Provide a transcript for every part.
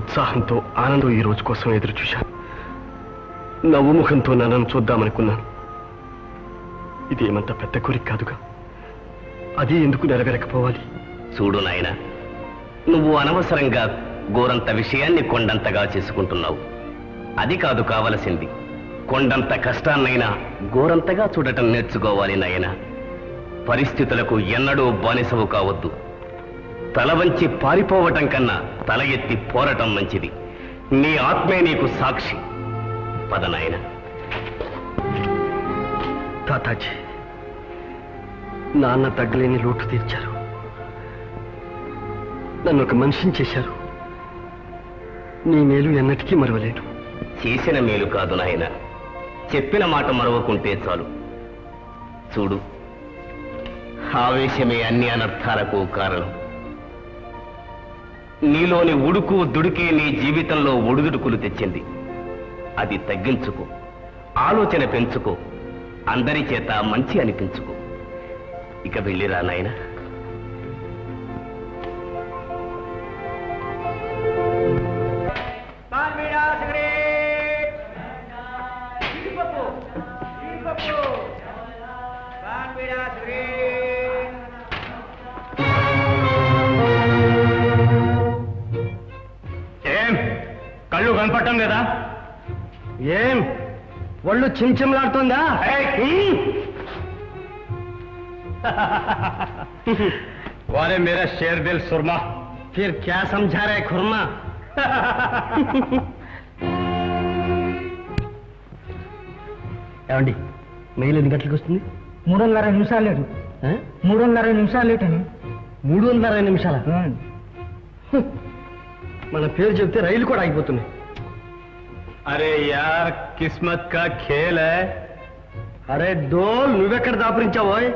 ఉత్సాహంతో ఆనందం ఈ రోజు కోసం ఎదురు చూశాను. నవ్వు ముఖంతో నన్ను చూద్దామనుకున్నాను. ఇదేమంత పెద్ద కోరిక కాదుగా, అది ఎందుకు నెరవేరకపోవాలి? చూడు నాయన, నువ్వు అనవసరంగా గోరంత విషయాన్ని కొండంతగా చేసుకుంటున్నావు. అది కాదు కావలసింది. కొండంత కష్టాన్నైనా గోరంతగా చూడటం నేర్చుకోవాలి నాయన. పరిస్థితులకు ఎన్నడూ బానిసవు కావద్దు. తల వంచి పారిపోవటం కన్నా తల ఎత్తి పోరటం మంచిది. నీ ఆత్మే నీకు సాక్షి. పద నాయన. తాతాజీ, నాన్న తగ్గలేని లోటు తీర్చారు. నన్ను ఒక మనిషిని చేశారు. నీ మేలు ఎన్నటికీ మరవలేను. చేసిన మేలు కాదు నాయన, చెప్పిన మాట మరవకుంటే చాలు. చూడు, ఆవేశమే అన్ని అనర్థాలకు కారణం. నీలోని ఉడుకు దుడికే నీ జీవితంలో ఒడుదుడుకులు తెచ్చింది. అది తగ్గించుకో, ఆలోచన పెంచుకో, అందరి చేత మంచి అనిపించుకో. ఇక వెళ్ళిరా నాయనా. కళ్ళు కనపడటం లేదా? ఏం ఒళ్ళు చిమ్చిమ్లాడుతుందా? वाले मेरा शेर दिल सुरमा, फिर क्या समझा रहे खुरमा? ఏమండి, మెయిల్ ఎన్ని గంటలకు వస్తుంది? 3:30 నిమిషాలు లేటు. 3:30 నిమిషాలు లేట్ అని. 3:30 నిమిషాల? మన పేరు చెప్తే రైలు కూడా ఆగిపోతుంది. అరే యార్, కిస్మత్ కా ఖేల్ హై. అరే డోల్, నువ్వెక్కడ దాపురించావోయ్?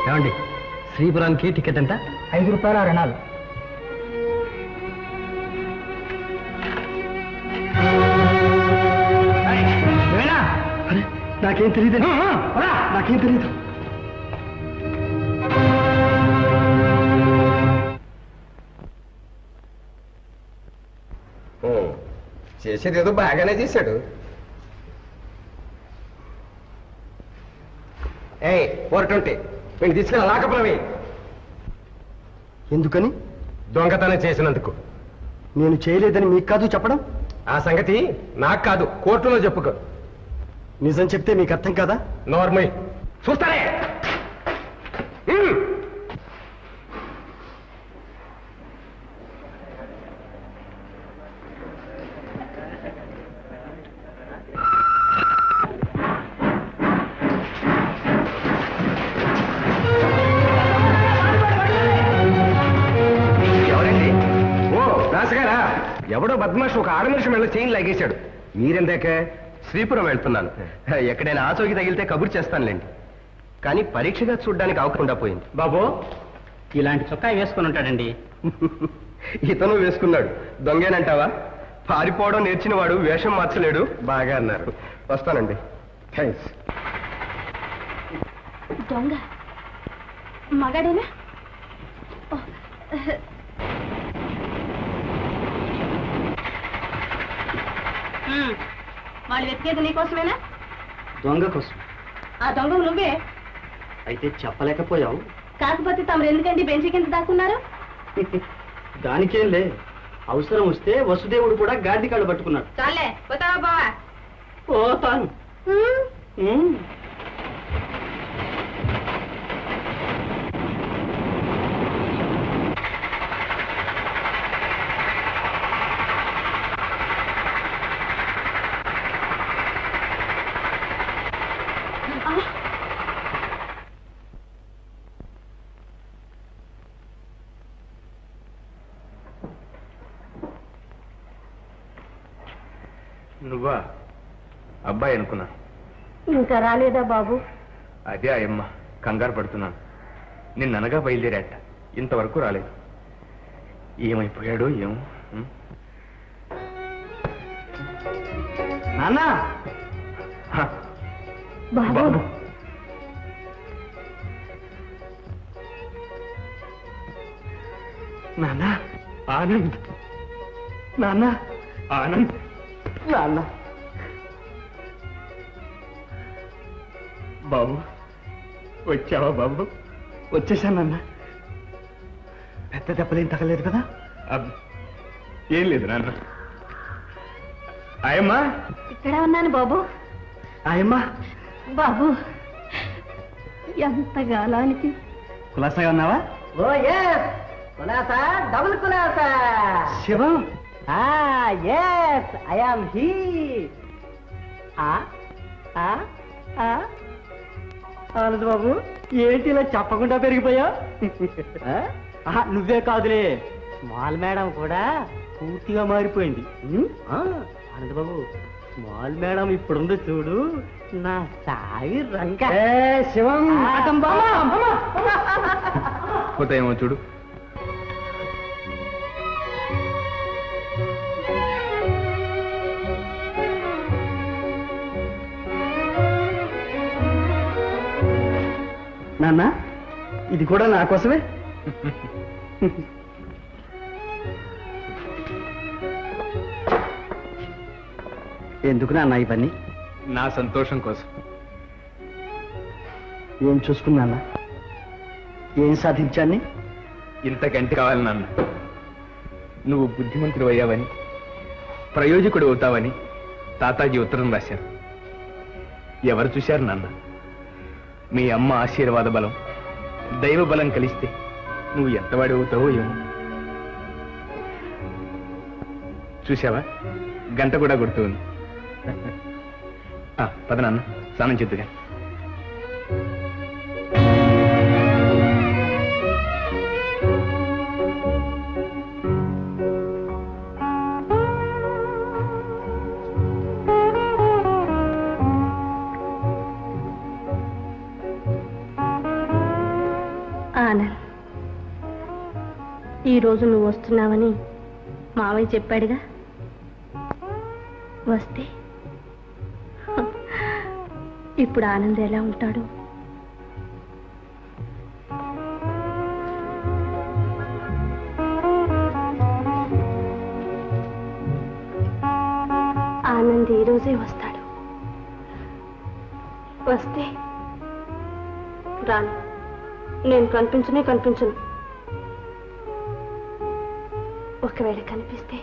ఏమండి, శ్రీపురానికి టికెట్ ఎంత? 5 రూపాయల రణాలు. నాకేం తెలియదు, నాకేం తెలీదు. చేసేది ఏదో బాగానే చేశాడు. ఏయ్ 420 వీడిని తీసుకెళ్ళి లాకప్రవి. ఎందుకని? దొంగతనం చేసినందుకు. నేను చేయలేదని మీకు కాదు చెప్పడం? ఆ సంగతి నాకు కాదు, కోర్టులో చెప్పుకో. నిజం చెప్తే మీకు అర్థం కాదా? నోర్మయ్, చూస్తానే. ఎవరండి? ఓ రాసుగారా, ఎవడో బద్మాష్ ఒక ఆడమనిషి మెళ్ళ చైన్ లాగేశాడు. మీరెందాక? శ్రీపురం వెళ్తున్నాను. ఎక్కడైనా ఆచోకి తగిలితే కబురు చేస్తానులేండి. కానీ పరీక్షగా చూడ్డానికి అవకుండా పోయింది. బాబు, ఇలాంటి చొక్కా వేసుకుని ఉంటాడండి. ఇతను వేసుకున్నాడు. దొంగేనంటావా? పారిపోవడం నేర్చిన వాడు వేషం మార్చలేడు. బాగా అన్నారు. వస్తానండి. థ్యాంక్స్. దొంగ మగాడేనా? వాళ్ళు వెతికేది నీకోసమేనా? దొంగ కోసం. ఆ దొంగ నువ్వే. అయితే చెప్పలేకపోయావు. కాకపోతే తమరు ఎందుకండి బెంచి కింద దాక్కున్నారు? దానికేం లే, అవసరం వస్తే వసుదేవుడు కూడా గాడి కాళ్ళు పట్టుకున్నాడు. చాలే పోతావా బావా? పోతాను. నువ్వా? అబ్బాయి అనుకున్నా. ఇంకా రాలేదా బాబు? అదే అయ్యమ్మ, కంగారు పడుతున్నాను. నిన్ననగా బయలుదేరాట, ఇంతవరకు రాలేదు. ఏమైపోయాడో ఏమో. నాన్న బాబు నాన్న ఆనంద్, నాన్న ఆనంద్, నాన్న. బాబు వచ్చావా? బాబు వచ్చేసానన్న. పెద్ద దెబ్బలేం తగలేదు కదా? ఏం లేదు నాన్న. అయ్యమ్మా, ఇక్కడ ఉన్నాను బాబు. ఆయమ్మా, బాబు ఎంత గాలానికి కులాసాగా ఉన్నావా? ఓ ఎస్ కులాసా, డబుల్ కులాసా. Shivam, yes I am he. Anand Babu, ఏంటి ఇలా చెప్పకుండా పెరిగిపోయా? నువ్వే కాదులే, స్మాల్ మేడం కూడా పూర్తిగా మారిపోయింది. ఆనంద్ బాబు, స్మాల్ మేడం ఇప్పుడుందో చూడు, నా సాయి రంగ. శివం పోతాయేమో చూడు. నాన్న, ఇది కూడా నా కోసమే. ఎందుకు నాన్న ఇవన్నీ? నా సంతోషం కోసం. ఏం చూసుకున్నా? ఏం సాధించాన్ని? ఇంతకంటే కావాలి నాన్న. నువ్వు బుద్ధిమంతుడు అయ్యావని, ప్రయోజకుడు అవుతావని తాతాజీ ఉత్తరం రాశారు. ఎవరు చూశారు నాన్న? మీ అమ్మ ఆశీర్వాద బలం, దైవ బలం కలిస్తే నువ్వు ఎంతవాడి అవుతావో ఏమో. చూసావా, గంట కూడా కొడుతుంది. పద నాన్న, స్నానం చేద్దుగా. ఆనంద్, ఈరోజు నువ్వు వస్తున్నావని మావయ్య చెప్పాడుగా. వస్తే ఇప్పుడు ఆనంద్ ఎలా ఉంటాడు? ఆనంద్ ఈరోజే వస్తాడు. వస్తే రాను, నేను కనిపించను. ఒకవేళ కనిపిస్తే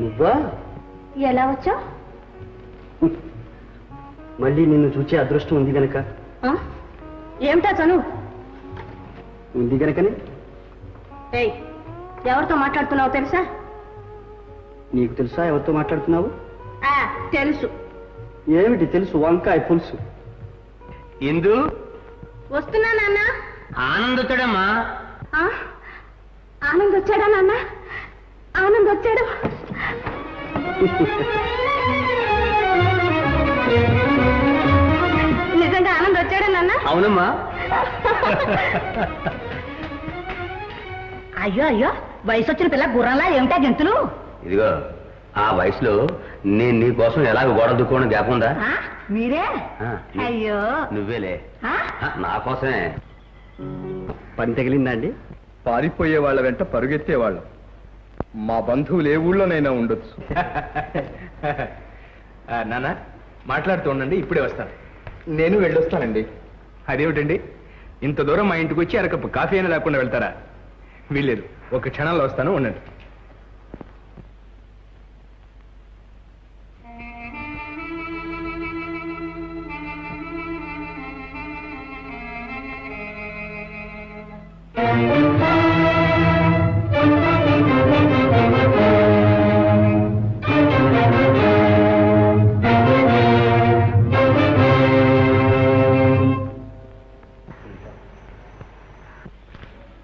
నువ్వా? ఎలా వచ్చావు? మళ్ళీ నిన్ను చూచే అదృష్టం ఉంది గనక. ఏమిటా చనువు? ఉంది గనకనే. ఏయ్, ఎవరితో మాట్లాడుతున్నావు తెలుసా? నీకు తెలుసా ఎవరితో మాట్లాడుతున్నావు? తెలుసు. ఏమిటి తెలుసు? వంకాయ పులుసు. ఎందు వస్తున్నా నాన్న. ఆనంద్ వచ్చాడమ్మా. ఆనంద్ వచ్చాడా నాన్న? ఆనంద్ వచ్చాడు. నిజంగా ఆనంద్ వచ్చాడా నాన్న? అవునమ్మా. అయ్యో వయసు వచ్చిన పిల్ల గుర్రంలా ఏమిటా గెంతులు? ఇదిగో, ఆ వయసులో నేను నీ కోసం ఎలాగ గోడ దుక్కోవడం జ్ఞాపకం ఉందా? మీరే? అయ్యో నువ్వేలే, నా కోసమే. పని తగిలిందా అండి? పారిపోయే వాళ్ళ వెంట పరుగెత్తేవాళ్ళం. మా బంధువులు ఏ ఊళ్ళోనైనా ఉండొచ్చు. నాన్న, మాట్లాడుతూ ఉండండి, ఇప్పుడే వస్తాను. నేను వెళ్ళొస్తానండి. అదేమిటండి, ఇంత దూరం మా ఇంటికి వచ్చి అరకప్పు కాఫీ అయినా లేకుండా వెళ్తారా? వీల్లేదు, ఒక క్షణంలో వస్తాను, ఉండండి.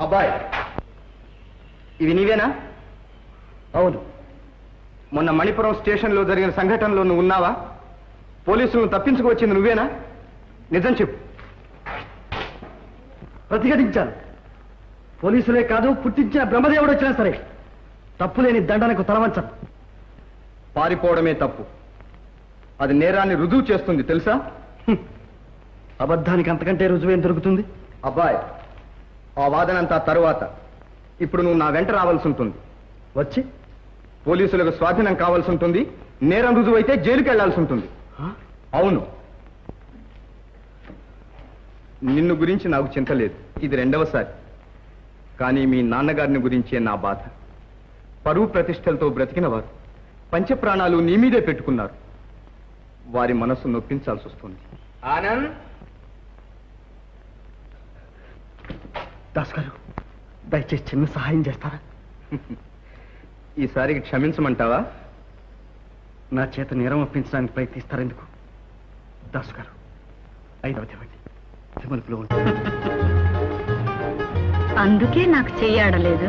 అబ్బాయ్, ఇవి నీవేనా? అవును. మొన్న మణిపురం స్టేషన్లో జరిగిన సంఘటనలో నువ్వు ఉన్నావా? పోలీసులను తప్పించుకువచ్చింది నువ్వేనా? నిజం చెప్పు. ప్రతిఘటించాను. పోలీసులే కాదు, పుట్టించిన బ్రహ్మదేవుడు వచ్చినా సరే తప్పులేని దండనకు తలవంచను. పారిపోవడమే తప్పు. అది నేరాన్ని రుజువు చేస్తుంది, తెలుసా? అబద్ధానికి అంతకంటే రుజువేం దొరుకుతుంది? అబ్బాయ్, ఆ వాదనంతా తరువాత. ఇప్పుడు నువ్వు నా వెంట రావాల్సి ఉంటుంది. వచ్చి పోలీసులకు స్వాధీనం కావాల్సి ఉంటుంది. నేరం రుజువు అయితే జైలుకి వెళ్లాల్సి ఉంటుంది. అవును. నిన్ను గురించి నాకు చింత లేదు, ఇది రెండవసారి. కానీ మీ నాన్నగారిని గురించే నా బాధ. పరువు ప్రతిష్టలతో బ్రతికిన వారు పంచప్రాణాలు నీ మీదే పెట్టుకున్నారు. వారి మనసు నొప్పించాల్సి వస్తుంది. ఆనంద్, దాస్ గారు, దయచేసి చిన్న సహాయం చేస్తారా? ఈసారికి క్షమించమంటావా? నా చేత నేరం ఒప్పించడానికి ప్రయత్నిస్తారెందుకు? దాస్ గారు, 5వ తేదీ తిరుమలలో ఉంటుంది. అందుకే నాకు చెయ్యాడలేదు.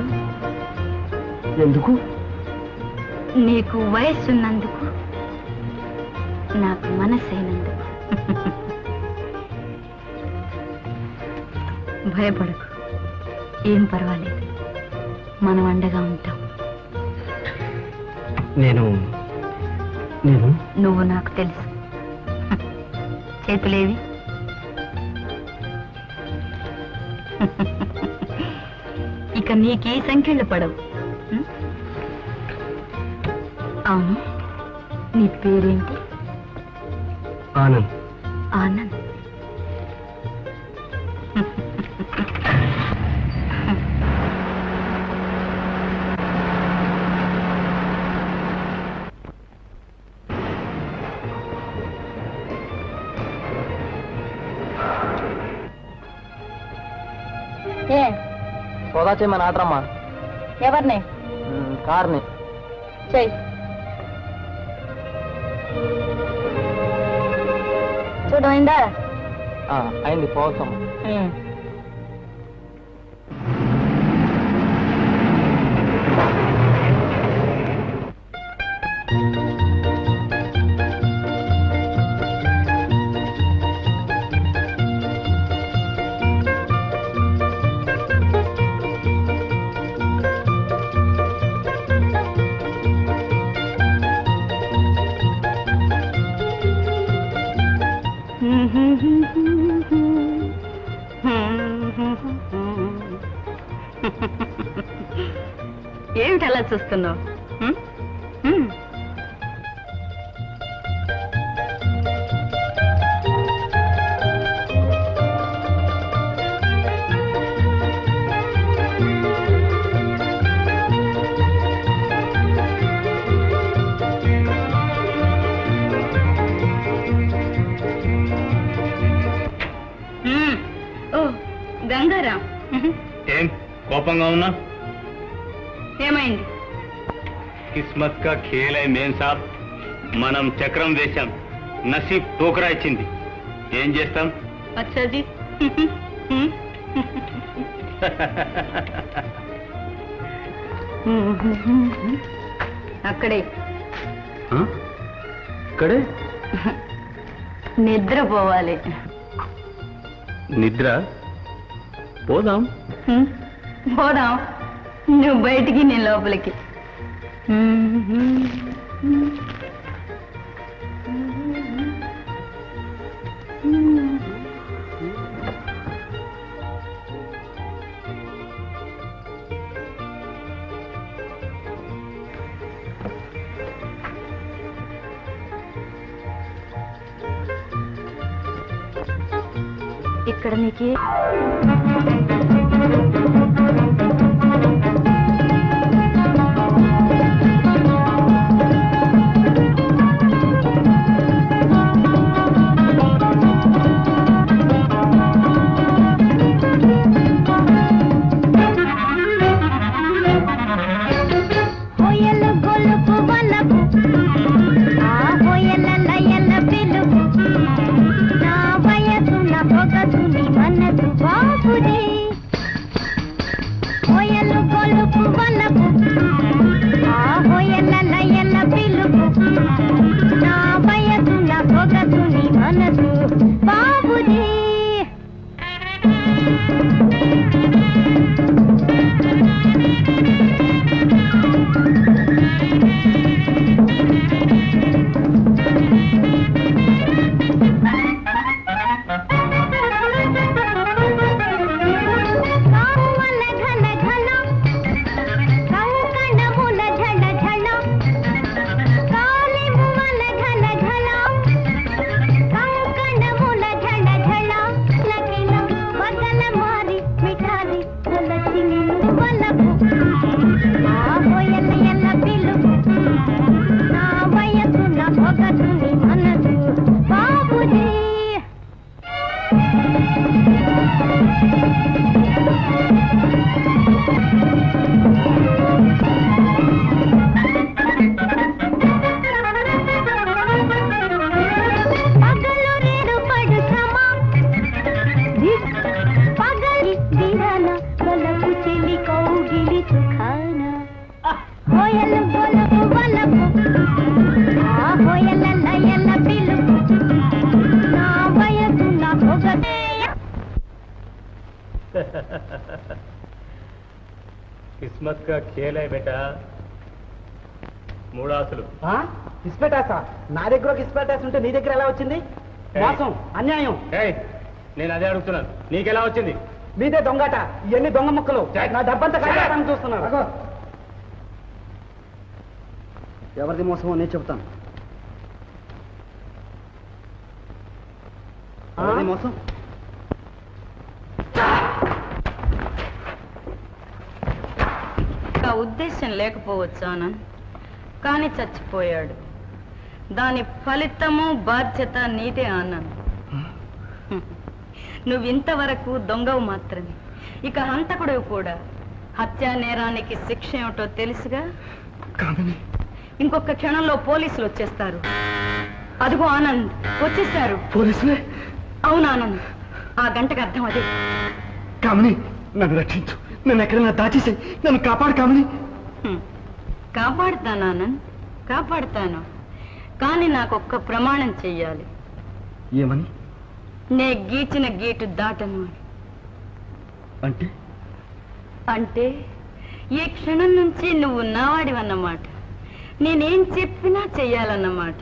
ఎందుకు? నీకు వయస్సున్నందుకు, నాకు మనసైనందుకు. భయపడకు, ఏం పర్వాలేదు, మనం అండగా ఉంటాం. నేను నువ్వు నాకు తెలుసు. చేతులేవి? ఇక నీకీ సంఖ్యలు పడవు. అవును, నీ పేరేంటి? ఆనంద్. ఆనంద్. సోదా చేయమని ఆటరమ్మా. ఎవరిని? కార్ని. చెయ్యి. చూడమైందా? అయింది, పోవచ్చమ్మా. ఏమిటి అలా చూస్తున్నావు? గంగారాం, ఏం కోపంగా ఉన్నా? ఏమైంది? కిస్మత్ కా ఖేల్ హై మేం సాబ్. మనం చక్రం వేశాం, నసీబ్ టోకరా ఇచ్చింది. ఏం చేస్తాం? అచ్చాజీ. అక్కడే ఇక్కడే నిద్రపోవాలి. నిద్ర? పోదాం. పోదాం, నువ్వు బయటికి, నేను లోపలికి. ఇక్కడ నీకు किस्मत का खेल है बेटा మూడాసులు ఇస్పెటాసా నా దగ్గర ఒక ఇస్పెటాస్ ఉంటే నీ దగ్గర ఎలా వచ్చింది మోసం అన్యాయం నేను అదే అడుగుతున్నాను నీకెలా వచ్చింది మీదే దొంగట ఇవన్నీ దొంగ ముక్కలు నా డబ్బంతా కట్టాలని చూస్తున్నారు ఎవరిది మోసమో నేను చెబుతాను మోసం ఉద్దేశం లేకపోవచ్చు ఆనంద్ కానీ చచ్చిపోయాడు దాని ఫలితము బాధ్యత నీదే ఆనంద్ నువ్వు ఇంతవరకు దొంగవు మాత్రమే ఇక హంతకుడు కూడా హత్యా నేరానికి శిక్ష ఏమిటో తెలుసుగా ఇంకొక క్షణంలో పోలీసులు వచ్చేస్తారు అదిగో ఆనంద్ వచ్చేసారు పోలీసులే అవును ఆనంద్ ఆ గంటకు అర్థం అదే కామిని నన్ను రక్షించు నన్ను ఎక్కడైనా దాచేసి నన్ను కాపాడు కామిని కాపాడుతాను ఆనంద్ కాపాడుతాను కానీ నాకొక్క ప్రమాణం చెయ్యాలి ఏమని నే గీచిన గీటు దాటను అంటే అంటే ఈ క్షణం నుంచి నువ్వు నావాడివన్నమాట నేనేం చెప్పినా చెయ్యాలన్నమాట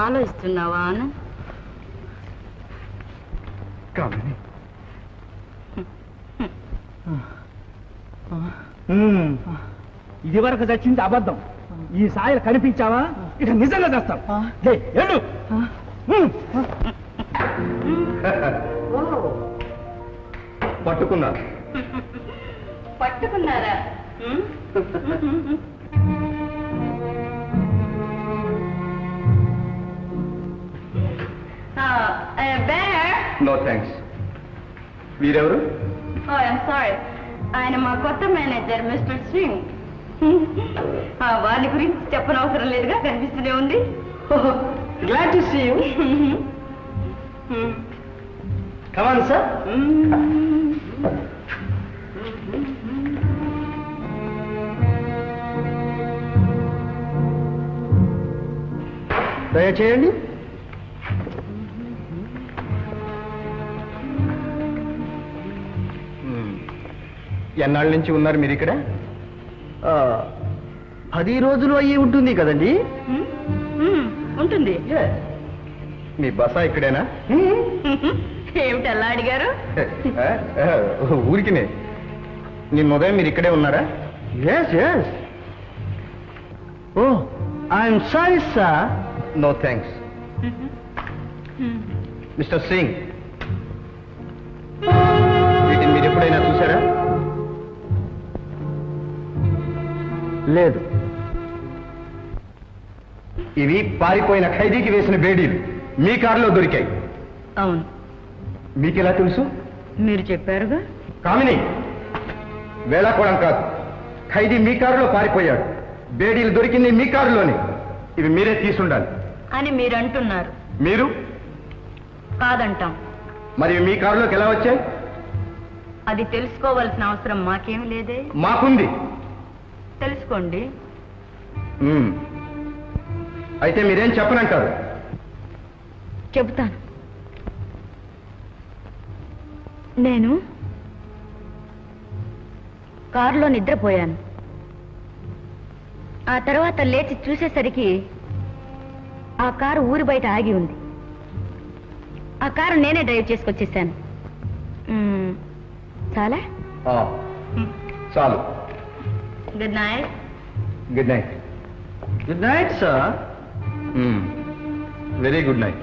ఆలోచిస్తున్నావా ఆనంద్ కామిని ఇది వరకు చచ్చింది అబద్ధం ఈ సాయలు కనిపించావా ఇక నిజంగా చేస్తాం పట్టుకున్నారు పట్టుకున్నారా నో థ్యాంక్స్ వీరెవరు సారీ ఆయన మా కొత్త మేనేజర్ మిస్టర్ సింగ్ వారి గురించి చెప్పనవసరం లేదుగా కనిపిస్తూనే ఉంది glad to see you come on sir దయచేయండి ఎన్నాళ్ళ నుంచి ఉన్నారు మీరు ఇక్కడ 10 రోజులు అయ్యి ఉంటుంది కదండి ఉంటుంది మీ బస ఇక్కడేనా ఏమిటి అలా అడిగారు ఊరికినే నిన్న ఉదయం మీరు ఇక్కడే ఉన్నారా yes yes oh I'm sorry sir no thanks mister Singh, వీటిని మీరు ఎప్పుడైనా చూసారా? లేదు. ఇవి పారిపోయిన ఖైదీకి వేసిన బేడీలు మీ కారులో దొరికాయి. అవును. మీకెలా తెలుసు? మీరు చెప్పారుగా. కామిని, వేళాకోళం కాదు. ఖైదీ మీ కారులో పారిపోయాడు. బేడీలు దొరికింది మీ కారులోనే. ఇవి మీరే తీసుండాలి అని మీరు అంటున్నారు. మీరు కాదంటాం. మరి మీ కారులోకి ఎలా వచ్చాయి? అది తెలుసుకోవాల్సిన అవసరం మాకేమీ లేదే. మాకుంది. తెలుసుకోండి. అయితే మీరేం చెప్పనంటారు? చెబుతాను. నేను కారులో నిద్రపోయాను. ఆ తర్వాత లేచి చూసేసరికి ఆ కారు ఊరి బయట ఆగి ఉంది. ఆ కారు నేనే డ్రైవ్ చేసుకొచ్చేసాను. చాలా. చాలు. Good night. Good night. Good night sir. Very good night.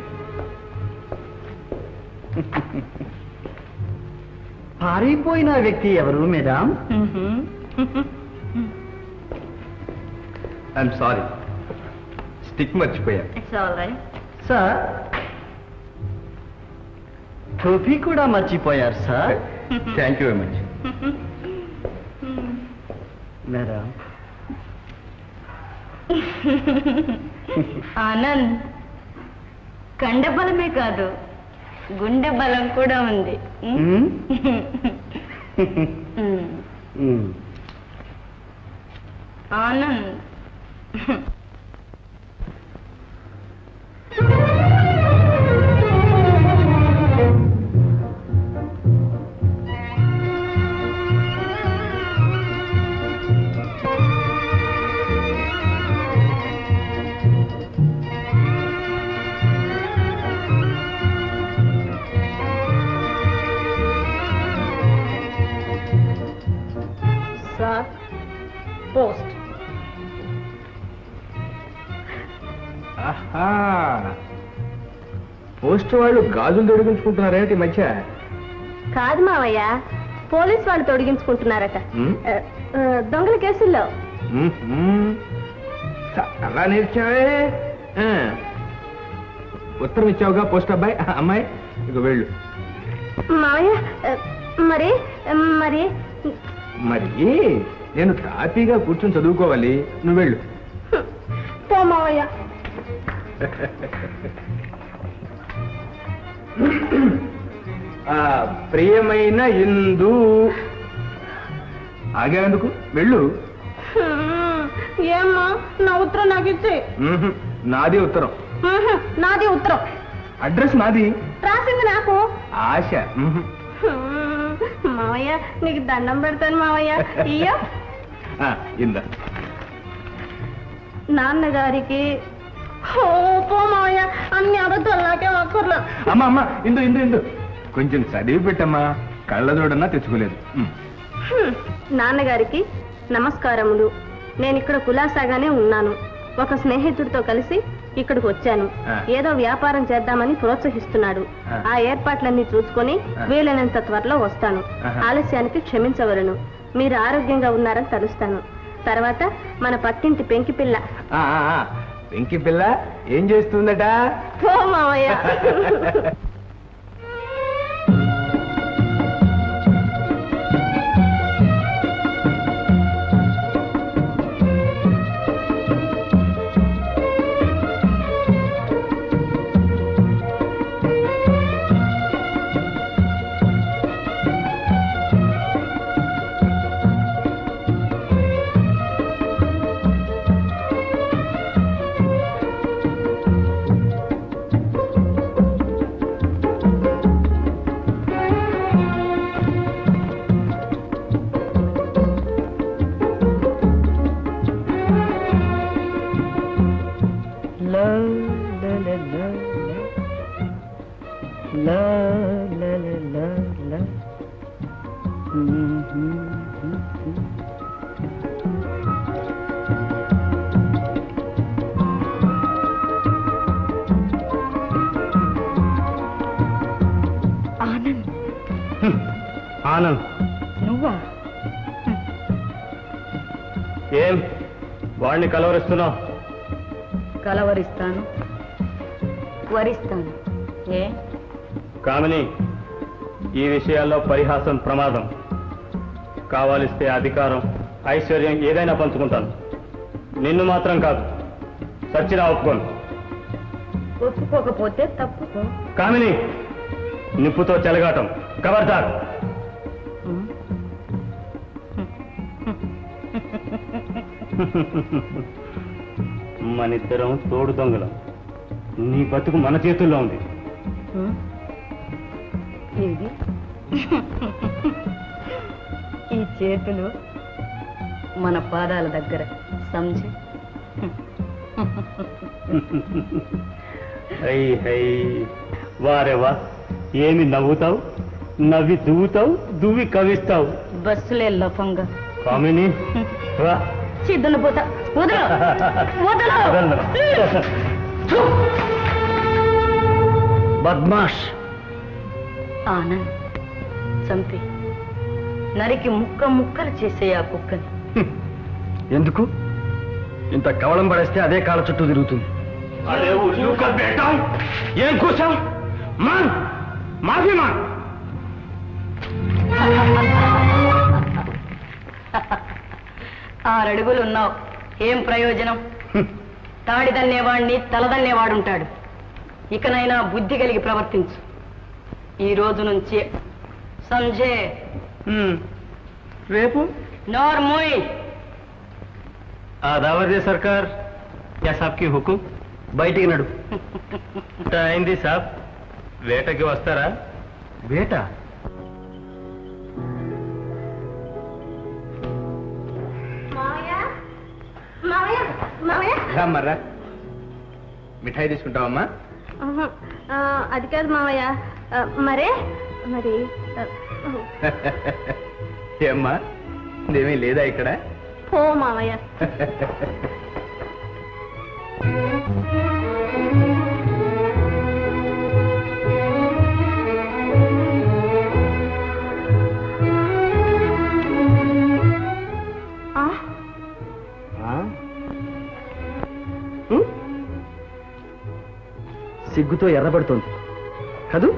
పారిపోయిన వ్యక్తి ఎవరు మేడం? ఐఎమ్ సారీ, స్టిక్ మర్చిపోయాను. It's all right. సార్, టోపీ కూడా మర్చిపోయారు sir. Thank you very much. Madam, Anand, కండబలమే కాదు, గుండె బలం కూడా ఉంది. ఆనంద్, పోస్ట్. పోస్ట్ వాళ్ళు గాజులు తొడిగించుకుంటున్నారేంటి ఈ మధ్య? కాదు మావయ్య, పోలీస్ వాళ్ళు తొడిగించుకుంటున్నారట. దొంగల కేసుల్లో. అలా నేర్చావే. ఉత్తరం ఇచ్చావుగా పోస్ట్ అబ్బాయి అమ్మాయి, ఇక వెళ్ళు. మావయ్య, మరి మరి మరి నేను తాపీగా కూర్చొని చదువుకోవాలి, నువ్వు వెళ్ళు. పో మావయ్య. ప్రియమైన ఇందు, ఆగేందుకు? వెళ్ళు. ఏమ్మా, నా ఉత్తరం నాకు ఇచ్చే. నాది ఉత్తరం. నాది ఉత్తరం. అడ్రస్ నాది. రాసింది నాకు. ఆశ. మావయ్య, నీకు దండం పెడతాను మావయ్య. ఇయ్యో. ఇందా. నాన్నగారికి. పో మావయ్య, అన్ని అబద్ధాలు నాకే ఒక్కర్లా. అమ్మా అమ్మా, ఇందు ఇందు ఇందు, కొంచెం చదివి పెట్టమ్మా, కళ్ళజోడన్నా తెచ్చుకోలేదు. నాన్నగారికి నమస్కారములు. నేను ఇక్కడ కులాసాగానే ఉన్నాను. ఒక స్నేహితుడితో కలిసి ఇక్కడికి వచ్చాను. ఏదో వ్యాపారం చేద్దామని ప్రోత్సహిస్తున్నాడు. ఆ ఏర్పాట్లన్నీ చూసుకొని వీలైనంత త్వరలో వస్తాను. ఆలస్యానికి క్షమించవలను. మీరు ఆరోగ్యంగా ఉన్నారని తలుస్తాను. తర్వాత మన పక్కింటి పెంకి పిల్ల. పెంకి పిల్ల ఏం చేస్తుందట? ఓ మావయ్య. ఆనంద్. నువ్వా? ఏం వాడిని కలవరిస్తున్నావు? కలవరిస్తాను, వరిస్తాను. ఏ? కామిని, ఈ విషయాల్లో పరిహాసం ప్రమాదం. కావాలిస్తే అధికారం, ఐశ్వర్యం ఏదైనా పంచుకుంటాను. నిన్ను మాత్రం కాదు, సచ్చినా ఒప్పుకోను. ఒప్పుకోకపోతే తప్పుకో. కామిని, నిప్పుతో చెలగాటం ఖబర్దార్. మనిద్దరం తోడు దొంగలం. నీ బతుకు మన చేతుల్లో ఉంది. ఇది ఈ చేతులు మన పాదాల దగ్గర. సంజయ్, హై హై, వారేవా, ఏమి నవ్వుతావు? నవ్వి దువ్వుతావు, దువ్వి కవిస్తావు. బస్సులే లఫంగా. కామిని, రా. చిద్దును పోతా. వదలు, వదలు. బద్మాష్. ఆనంద్, చంపి నరికి ముక్క ముక్కలు చేసే ఆ కుక్కని. ఎందుకు? ఇంత కవలం పడేస్తే అదే కాళ్ళ చుట్టూ తిరుగుతుంది. అరే ఉల్లు కా బేటా, ఏం కూర్చాం? మాన్, మాఫీ మాన్. 6 అడుగులు ఉన్నావు, ఏం ప్రయోజనం? తాడిదన్నేవాడిని తలదన్నేవాడుంటాడు. ఇకనైనా బుద్ధి కలిగి ప్రవర్తించు. ఈ రోజు నుంచి సంజయ్. రేపు నోర్మోయ్. ఆదావదే సర్కార్, యా సాబ్ కి హుకుం. బయటికి నడు. అయింది సాబ్, వేటకి వస్తారా? వేట? మర్రా, మిఠాయి తీసుకుంటావమ్మా? అది కాదు మావయ్య. మరే మరి ఏమ్మా, ఇదేమీ లేదా ఇక్కడ? పో మావయ్య. సిగ్గుతో ఎర్రబడుతోంది కదూ?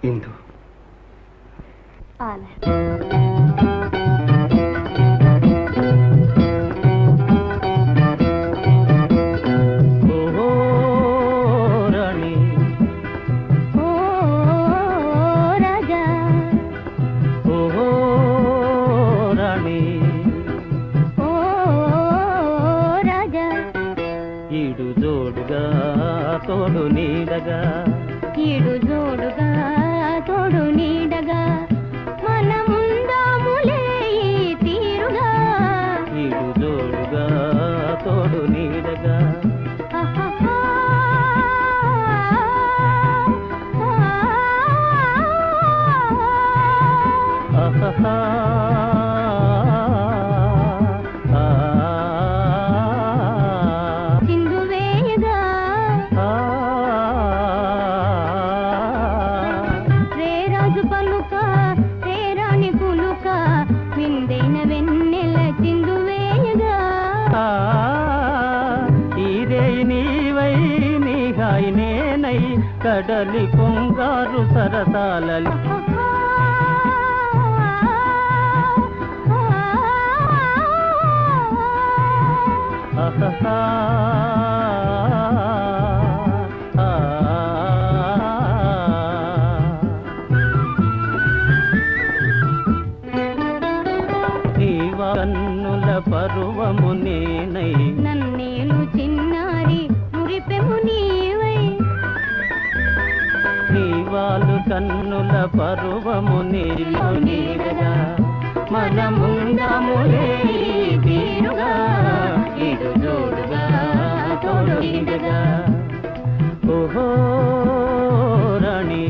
ఇందు తోడు నీడగా, ఈడు జోడుగా తోడు నీడగా, మన ముందాములే ఈ తీరుగా, ఈడు జోడుగా తోడు నీడగా. కడలి కొంగారు సరసాలలి నీవా కన్నుల పరువము నేనై, నన్నేలు చిన్నారి మురిపెము నీవై, నీవాలు కన్నుల పరువము నీలో నీడగా, మన ముందములే తీరుగా, ఇడు జోడుగా తోడు నీడగా. ఓహో రాణి,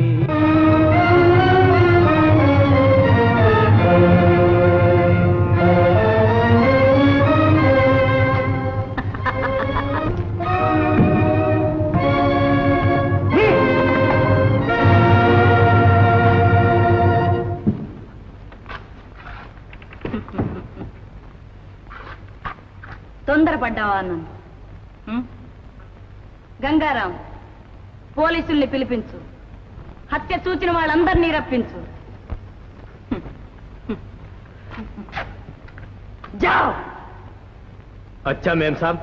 తొందరపడ్డావా అన్నాను. గంగారాం, పోలీసుల్ని పిలిపించు. హత్య చూచిన వాళ్ళందరినీ రప్పించు. జావ్. అచ్చా మేం సాబ్.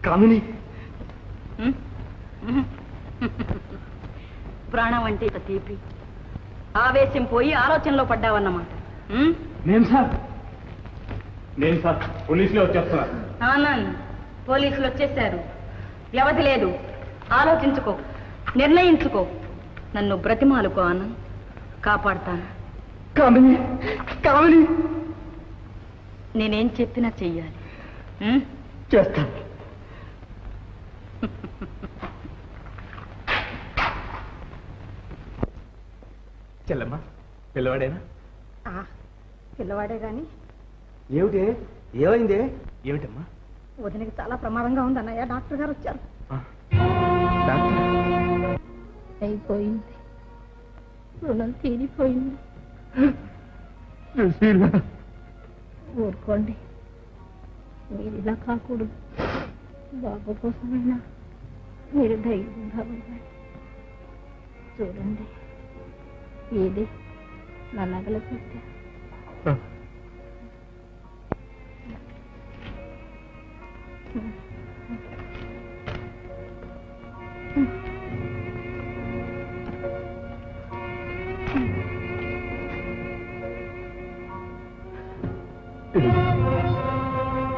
కామిని, ప్రాణం అంటే ఇక తీపి. ఆవేశం పోయి ఆలోచనలో పడ్డావన్నమాట. మేం సాబ్, పోలీసులు వచ్చేస్తున్నారు. ఆనంద్, పోలీసులు వచ్చేశారు. వ్యవధి లేదు. ఆలోచించుకో, నిర్ణయించుకో. నన్ను బ్రతిమాలుకో ఆనంద్, కాపాడుతాను. కామిని, కామిని, నేనేం చెప్పినా చెయ్యాలి. చేస్తాను. చెల్లమ్మా, పిల్లవాడేనా? పిల్లవాడే గాని ఏమిటి, ఏమైంది? ఏమిటమ్మా? వదినకి చాలా ప్రమాదంగా ఉంది అన్నయ్య. డాక్టర్ గారు వచ్చారు. అయిపోయింది, రుణం తీరిపోయింది. ఊరుకోండి, మీరు ఇలా కాకూడదు. బాబు కోసమైనా మీరు ధైర్యంగా ఉండాలి. చూడండి, ఇది నా నగల పెట్టా.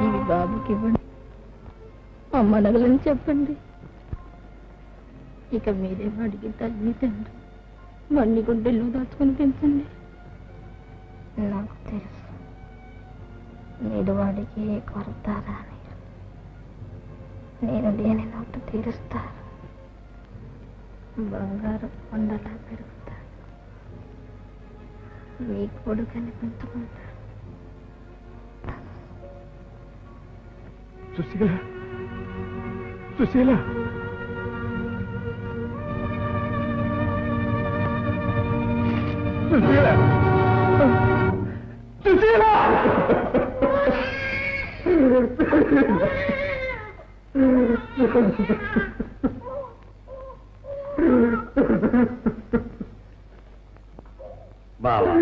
ఇది బాబుకి ఇవ్వండి. అమ్మ నగలని చెప్పండి. ఇక మీరే వాడికి తల్లి తండ్రి. మన్ని గుడ్డెల్లో దాచుకొని పెంచండి. నాకు తెలుసు మీరు వాడికి ఏ కొరత రాని. నేను లేని లోటు తీరుస్తాను. బంగారు కొండలా పెరుగుతాను. మీ కొడుకని పెంచుకుంటాను. సుశీల, సుశీల, సుశీల, సుశీల. బావా,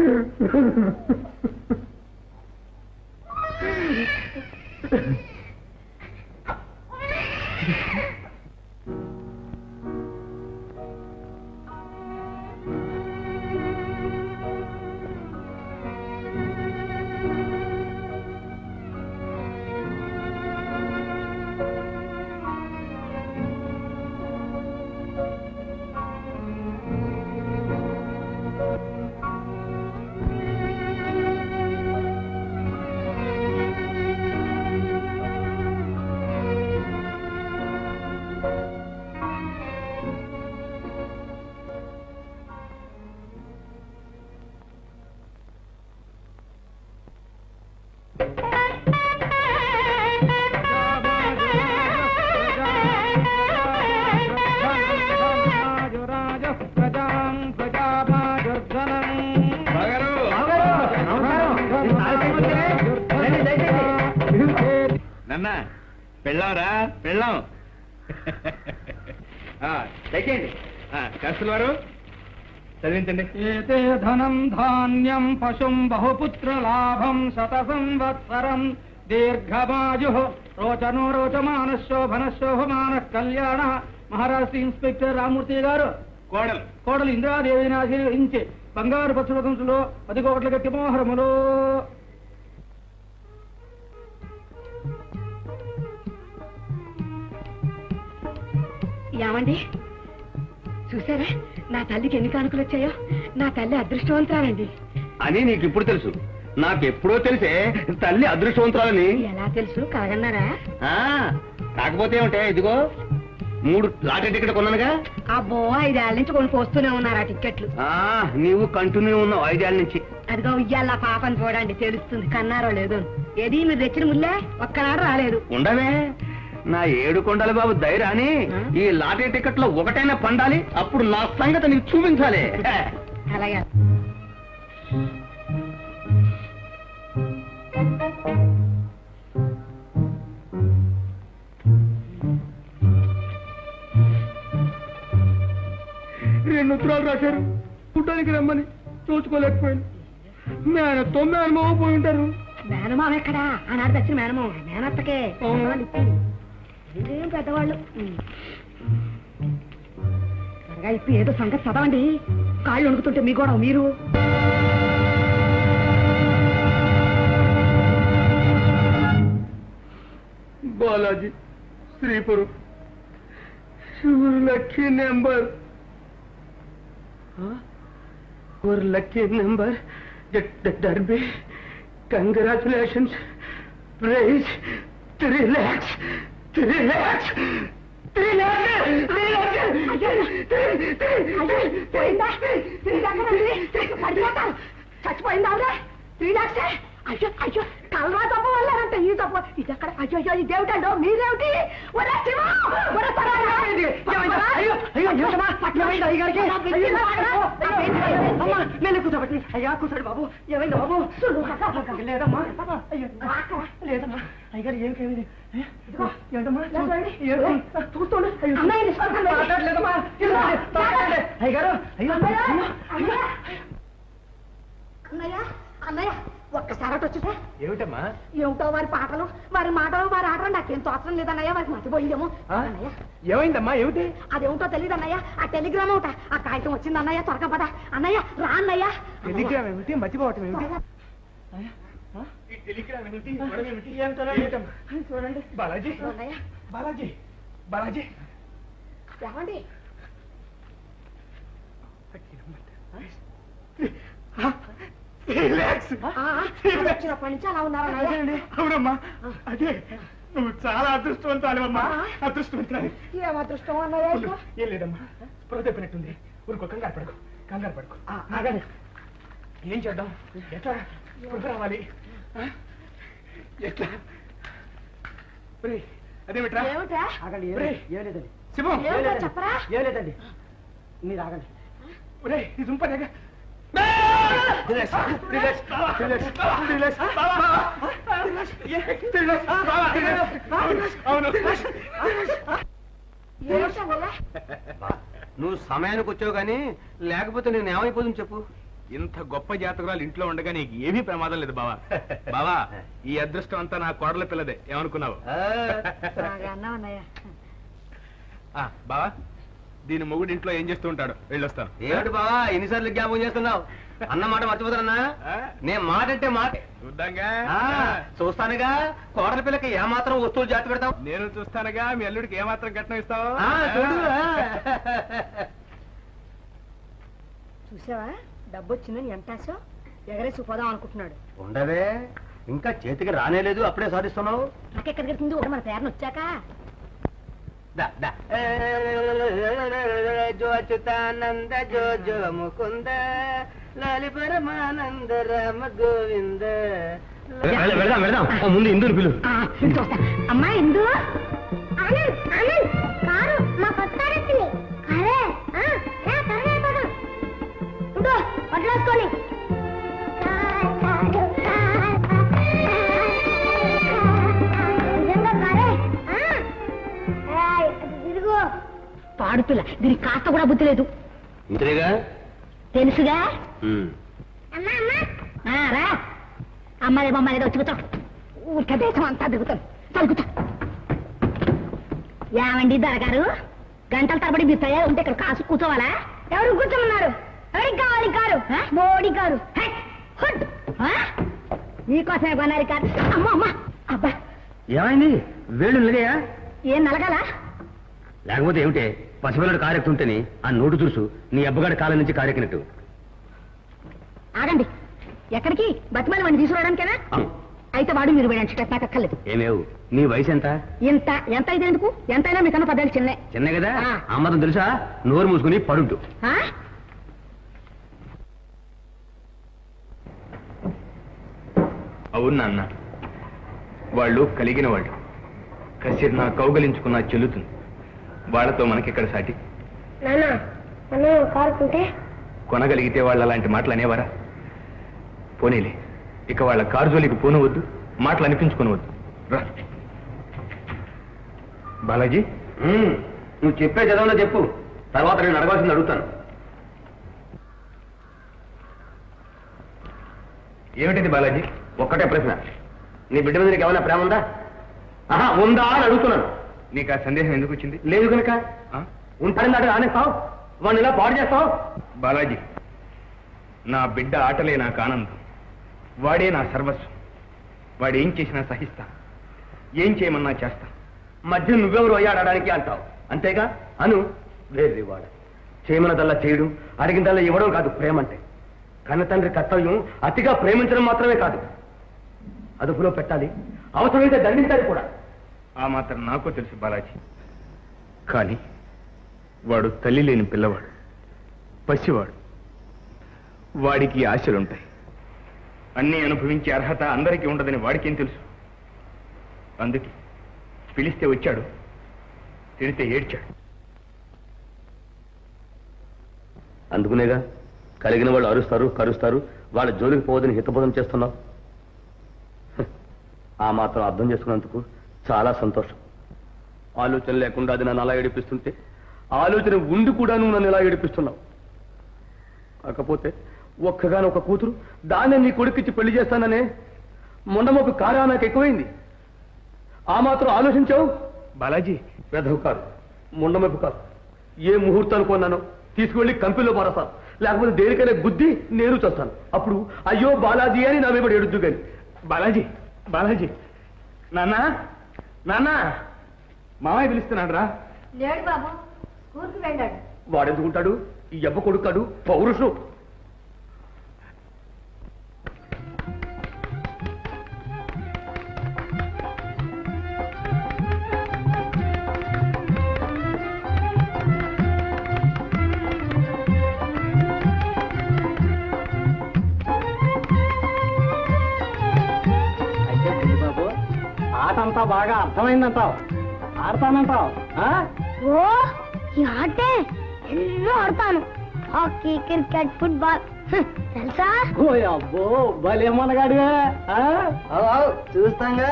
నన్నా పెళ్ళాంరా, పెళ్ళాం. దయచేయండి. శాస్త్రుల వారు చదివించండి. ఏతే ధనం ధాన్యం పశుం బహుపుత్ర లాభం శత సంవత్సరం దీర్ఘమాయు రోచనో రోచమాన శోభన శోభమాన కళ్యాణ. మహారాష్ట్ర ఇన్స్పెక్టర్ రామూర్తి గారు కోడలు ఇంద్రాదేవిని ఆశీర్వదించి బంగారు పశుపతంలో 10 కోట్ల గట్టి మోహరములో. ఏమండి, చూసారా నా తల్లికి ఎన్ని కానుకలు వచ్చాయో? నా తల్లి అదృష్టవంతురాలండి. అని నీకు ఇప్పుడు తెలుసు? నాకెప్పుడో తెలిసే తల్లి అదృష్టవంతురాలని. ఎలా తెలుసు? కాగన్నారా? కాకపోతే ఏమిటే, ఇదిగో 3 లాటరీ టికెట్ కొన్నానుగా. అబ్బో, 5 ఏళ్ల నుంచి కొనుక్కొస్తూనే ఉన్నారు ఆ టికెట్లు. నీవు కంటిన్యూ ఉన్నావు 5 ఏళ్ల నుంచి. అదిగో ఇయ్యాల పాపని చూడండి, తెలుస్తుంది కన్నారో లేదో. ఏది మీరు తెచ్చిన ముల్లే ఒక్కనాడు రాలేదు. ఉండవే, నా 7 కొండల బాబు ధైర్యాన్ని ఈ లాటరీ టికెట్ లో ఒకటైనా పండాలి. అప్పుడు నా సంగతి నీకు చూపించాలి. అలాగే 2 ఉత్తరాలు రాశారు. చూడడానికి రమ్మని చూసుకోలేకపోయాను. మేనత్తో మేనమావ పోయి ఉంటారు. మేనమావ ఎక్కడా? ఆనాడు తెచ్చిన మేనమావ మేనత్తకే ఇదేం పెద్దవాళ్ళు. త్వరగా ఇప్పి ఏదో సంగతి చదవండి. కాళ్ళు వణుకుతుంటే మీ కూడా మీరు. Balaji Sripuram lucky number lucky number derby. Congratulations. Prize 3 lakhs. 3 lakhs. 3 lakhs. చచ్చిపోయిందా? 3 lakhs. అయ్యో అయ్యో కల్వా తప్ప వల్లారంట. ఈ తప్ప ఇది అక్కడ. అయ్యో అయ్యో ఇదేమిటండో మీరేమిటి? నేను కూర్చోబెట్టి. అయ్యా కూర్చోండి బాబు. ఏమైంది బాబు? లేదమ్మా లేదమ్మా. అయ్యారు ఏమిటి? ఏంటమ్మా చూస్తుండే. మాట్లాడలేదమ్మా. అయ్యారు అయ్యో అన్నయ్య అన్నయ్య ఒక్కసారి అటు వచ్చేసా. ఏమిటమ్మా? ఏమిటో వారి పాటలు వారి మాటలు వారి ఆటలు నాకేం తోచడం లేదన్నయ్య. వారికి మర్చిపోయిందేమో. ఏమైందమ్మా? ఏమిటి? అదేమిటో తెలియదు అన్నయ్య. ఆ టెలిగ్రామ్ ఒకట ఆ కాగితం వచ్చింది అన్నయ్య. త్వరగా పద అన్నయ్య. రా అన్నయ్య. టెలిగ్రామ్ ఏమిటి? మర్చిపోవటం ఏమిటి? టెలిగ్రామ్ ఏమిటి? చూడండి బాలాజీ. బాలాజీ బాలాజీ ఏమండి? వచ్చినప్పటి నుంచి అలా ఉన్నారన్నయ్య. అవునమ్మా. అదే నువ్వు చాలా అదృష్టవంతాలివమ్మా. అదృష్టవంతాలి. ఏం అదృష్టం అన్నయ్య? ఏం లేదమ్మా. స్పృహ తప్పినట్టుంది. ఊరుకో. కంగారు పడుకో. కంగారు పడుకో. ఆగండి. ఏం చేద్దాం? ఎట్లా స్పృహ రావాలి? ఎట్లా? అదేమిట్రా? ఆగండి. ఏం లేదండి. శివం చెప్పరా? ఏం లేదండి. మీరు ఆగండి. ఇది దుంపదేగా. నువ్వు సమయానికి వచ్చావు గానీ లేకపోతే నేను ఏమైపోతుంది చెప్పు. ఇంత గొప్ప జాతకురాలు ఇంట్లో ఉండగా నీకు ఏమీ ప్రమాదం లేదు బావా. బావా ఈ అదృష్టం అంతా నా కోడల పిల్లదే. ఏమనుకున్నావు? బావా దీని మొగుడు ఇంట్లో ఏం చేస్తూ ఉంటాడు? వెళ్ళొస్తాను. ఏమిటి బావా ఎన్నిసార్లు జ్ఞాపకం చేస్తున్నావు? అన్న మాట మర్చిపోతారన్నా? నేను మాట అంటే మాట చూద్దాంగా. చూస్తానుగా. కోడల పిల్లకి ఏమాత్రం వస్తువులు జాతి పెడతావు? నేను చూస్తానుగా. మీ అల్లుడికి ఏమాత్రం కట్నం ఇస్తావు? చూసావా డబ్బు వచ్చిందని ఎంటాసో ఎగరేసి పోదాం అనుకుంటున్నాడు. ఉండవే ఇంకా చేతికి రానేలేదు. అప్పుడే సాధిస్తున్నావు. నాకెక్కడికి వెళ్తుంది? ఒక మన పేరును వచ్చాక జో అచ్యుతానంద జో జో ముకుంద లాలి పరమానంద రామ గోవింద. వెళదాం వెళదాం. ముందు ఇందుని పిలు. అమ్మా ఇందు. కారు మా పక్కన వడ్లేసుకొని పాడుపిల్ల దీనికి కాస్త కూడా బుద్ధి లేదు. తెలుసుగా. రా అమ్మాయి బొమ్మాయి వచ్చి కూర్చో. ఊరికే దేశం అంతా దిగుతాను. చదువుతా. ఏమండి దొరగారు గంటల తరబడి మీరు తయారు ఉంటే ఇక్కడ కాసు కూర్చోవాలా? ఎవరు కూర్చోమన్నారు? ఎవరికి కావాలి కారు? మోడీ కారు. నీకోసమే కొనాలి కారు. అమ్మ అమ్మ అబ్బా ఏమైంది? వేళ్ళు నిలగాయా? ఏం నలగాల? లేకపోతే ఏమిటే పసిపిల్లడు కారెక్తుంటేని ఆ నోటు చూసు నీ అబ్బగాడి కాలం నుంచి కారెక్కినట్టు. ఆగండి. ఎక్కడికి? బతిమాలి వాడిని తీసుకురావడానికేనా? అయితే వాడు మీరు వేయడానికి నాకు అక్కర్లేదు. ఏమేవు నీ వయసు ఎంత? ఇంత. ఎంత అయితే ఎందుకు? ఎంతైనా మీకన్నా 10 ఏళ్ళు చిన్నే. చిన్నే కదా. అమ్మతం తెలుసా? నోరు మూసుకుని పడుంటు. అవును నాన్న. వాళ్ళు కలిగిన వాళ్ళు. కసిరి నా కౌగలించుకున్నా చెల్లుతుంది. వాళ్ళతో మనకిక్కడ సాటి. కొనగలిగితే వాళ్ళు అలాంటి మాటలు అనేవారా? పోనీలే. ఇక వాళ్ళ కారు జోలికి పోనవద్దు. మాటలు అనిపించుకోనవద్దు. రా బాలాజీ. నువ్వు చెప్పే చదవలో చెప్పు. తర్వాత నేను అడగాల్సింది అడుగుతాను. ఏమిటిది బాలాజీ? ఒక్కటే ప్రశ్న, నీ బిడ్డ మీద నీకు ఏమైనా ప్రేమ ఉందా? ఆహా, ఉందా అని అడుగుతున్నాను. నీకు ఆ సందేహం ఎందుకు వచ్చింది? లేదు కనుక ఉంటారని దాకా ఆనేస్తావు, వాడిని ఇలా పాడు చేస్తావు. బాలాజీ, నా బిడ్డ ఆటలే నాకు ఆనందం, వాడే నా సర్వస్వం. వాడు ఏం చేసినా సహిస్తా, ఏం చేయమన్నా చేస్తా. మధ్య నువ్వెవరు అయ్యాడడానికి అంటావు, అంతేగా? అను వేరే వాడు చేయమన్నదల్లా చేయడం, అడిగినదల్లా ఇవ్వడం కాదు ప్రేమ అంటే. కన్న తండ్రి కర్తవ్యం అతిగా ప్రేమించడం మాత్రమే కాదు, అదుపులో పెట్టాలి, అవసరమైతే దండించాలి కూడా. ఆ మాత్రం నాకు తెలుసు బాలాజీ. కానీ వాడు తల్లి లేని పిల్లవాడు, పసివాడు. వాడికి ఆశలుంటాయి. అన్నీ అనుభవించే అర్హత అందరికీ ఉండదని వాడికేం తెలుసు? అందుకే పిలిస్తే వచ్చాడు, తిడితే ఏడ్చాడు. అందుకునేగా కలిగిన వాళ్ళు అరుస్తారు, కరుస్తారు, వాళ్ళ జోలికి పోవద్దని హితబోధం చేస్తున్నావు. ఆ మాత్రం అర్థం చేసుకున్నందుకు చాలా సంతోషం. ఆలోచన లేకుండా అది నన్ను అలా ఏడిపిస్తుంటే, ఆలోచన ఉండి కూడా నువ్వు నన్ను ఇలా ఏడిపిస్తున్నావు. కాకపోతే ఒక్కగానొక్క కూతురు, దాన్ని నీ కొడుకిచ్చి పెళ్లి చేస్తాననే మొండమొక కారా నాకు ఎక్కువైంది. ఆ మాత్రం ఆలోచించావు? బాలాజీ, వెధవు కాదు, ముండమెప్పు కాదు. ఏ ముహూర్తాన్ని కొన్నానో తీసుకువెళ్ళి కంపెనీలో మారస్తాను, లేకపోతే దేనికైనా గుద్ది నేను చేస్తాను. అప్పుడు అయ్యో బాలాజీ అని నా మీద ఎడుద్దు కానీ. బాలాజీ, బాలాజీ, నాన్న, నాన్న, మామయ్య పిలుస్తున్నాడు రా. లేడు బాబు, స్కూల్కి వెళ్ళాడు. వాడెందుకుంటాడు? ఈ అబ్బ కొడుకాడు, పౌరుషం. ఆటంతా బాగా అర్థమైందంటావు, ఆడతానంటావు? ఓ, ఈ ఆటే ఎన్నో ఆడతాను. హాకీ, క్రికెట్, ఫుట్బాల్ తెలుసా? ఓ అబ్బో, భలేమనగాడుగా. చూస్తాంగా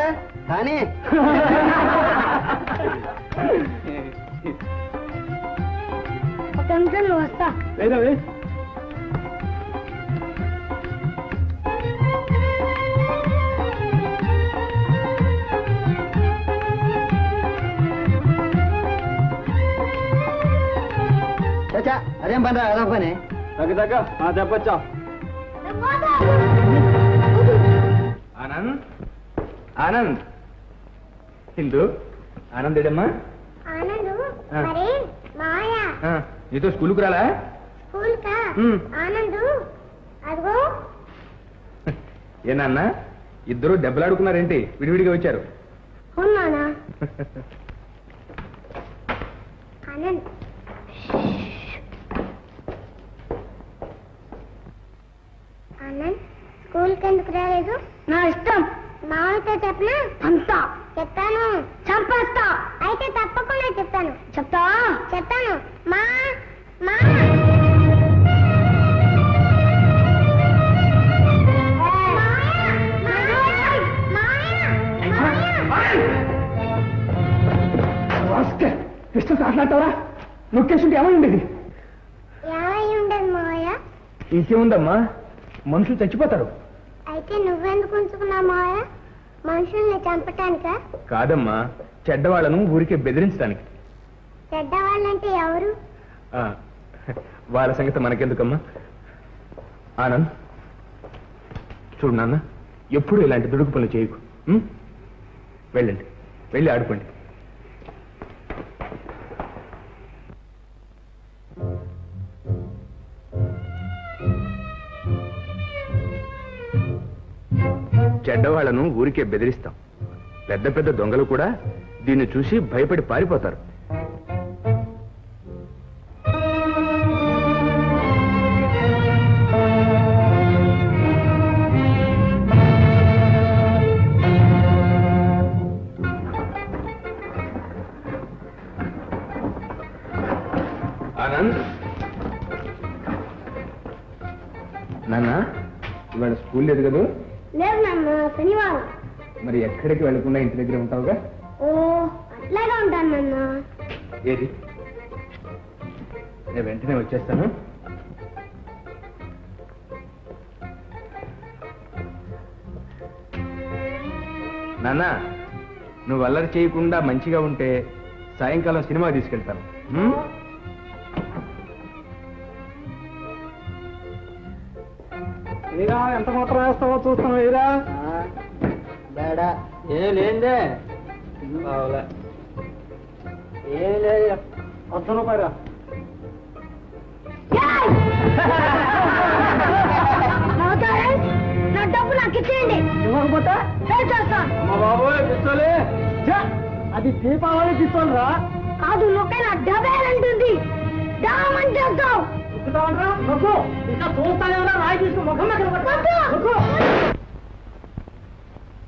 కానీ ఒక నిమిషం నువ్వు వస్తా. వేరే అదేం పని అదే పని దగ్గర చెప్పొచ్చా? ఆనంద్, ఆనంద్, హిందూ, ఆనందేడమ్మా? ఆనందు, మరి మాయ నీతో స్కూల్కి రాలా? స్కూల్ కా? ఆనందు అదిగో. ఏనాన్న, ఇద్దరు దెబ్బలాడుకున్నారేంటి? విడివిడిగా వచ్చారు. ఉన్నానా? ఆనంద్, ఆనంద్, స్కూల్కి ఎందుకు రాలేదు? నా ఇష్టం. మామయ్యతో చెప్పనా? అంతా చెప్తాను. చంపేస్తా. అయితే తప్పకుండా చెప్తాను. చెప్తా? చెప్తాను. మా మా ఆటలాడతావరా? నొక్కేసుంటే ఏమైండేది? ఏమై ఉండదు మావయ్య. ఇంకేముందమ్మా, మనుషులు చచ్చిపోతారు. అయితే నువ్వెందుకు ఉంచుకున్నావు మావయ్య? మనుషుల్ని చంపటానికా? కాదమ్మా, చెడ్డవాళ్లను ఊరికే బెదిరించడానికి. చెడ్డవాళ్ళంటే ఎవరు? వాళ్ళ సంగతి మనకెందుకమ్మా. ఆనంద్, చూడు నాన్న, ఎప్పుడు ఇలాంటి దుడుకు పనులు చేయకు. వెళ్ళండి, వెళ్ళి ఆడుకోండి. చెడ్డవాళ్లను ఊరికే బెదిరిస్తాం. పెద్ద పెద్ద దొంగలు కూడా దీన్ని చూసి భయపడి పారిపోతారు. ఆనంద్, నాన్న, ఇవాళ స్కూల్ లేదు కదా? లేదు నాన్న, శనివారం. మరి ఎక్కడికి వెళ్ళకుండా ఇంటి దగ్గర ఉంటావుగా? ఓ, అట్లాగే ఉంటాను నాన్న. ఏది? నేను వెంటనే వచ్చేస్తాను. నాన్న నువ్వు అల్లరి చేయకుండా మంచిగా ఉంటే సాయంకాలం సినిమా తీసుకెళ్తాను. వీరా ఎంత మాత్రం వేస్తావో చూస్తాం. వీరా బేడా ఏం లేదే ఏం లేదు. ₹100 నా డబ్బు నాకు ఇచ్చేయండి. ఇవ్వకపోతే మా బాబోయ్ పిస్తోలే. అది దీపావళి పిస్తోల్ రా. కాదు నొక్కే నా డబ్బేలంటుంది. డామని చేస్తావు ఇంకా చూస్తానేమన్నా రాయి తీసుకు ముఖం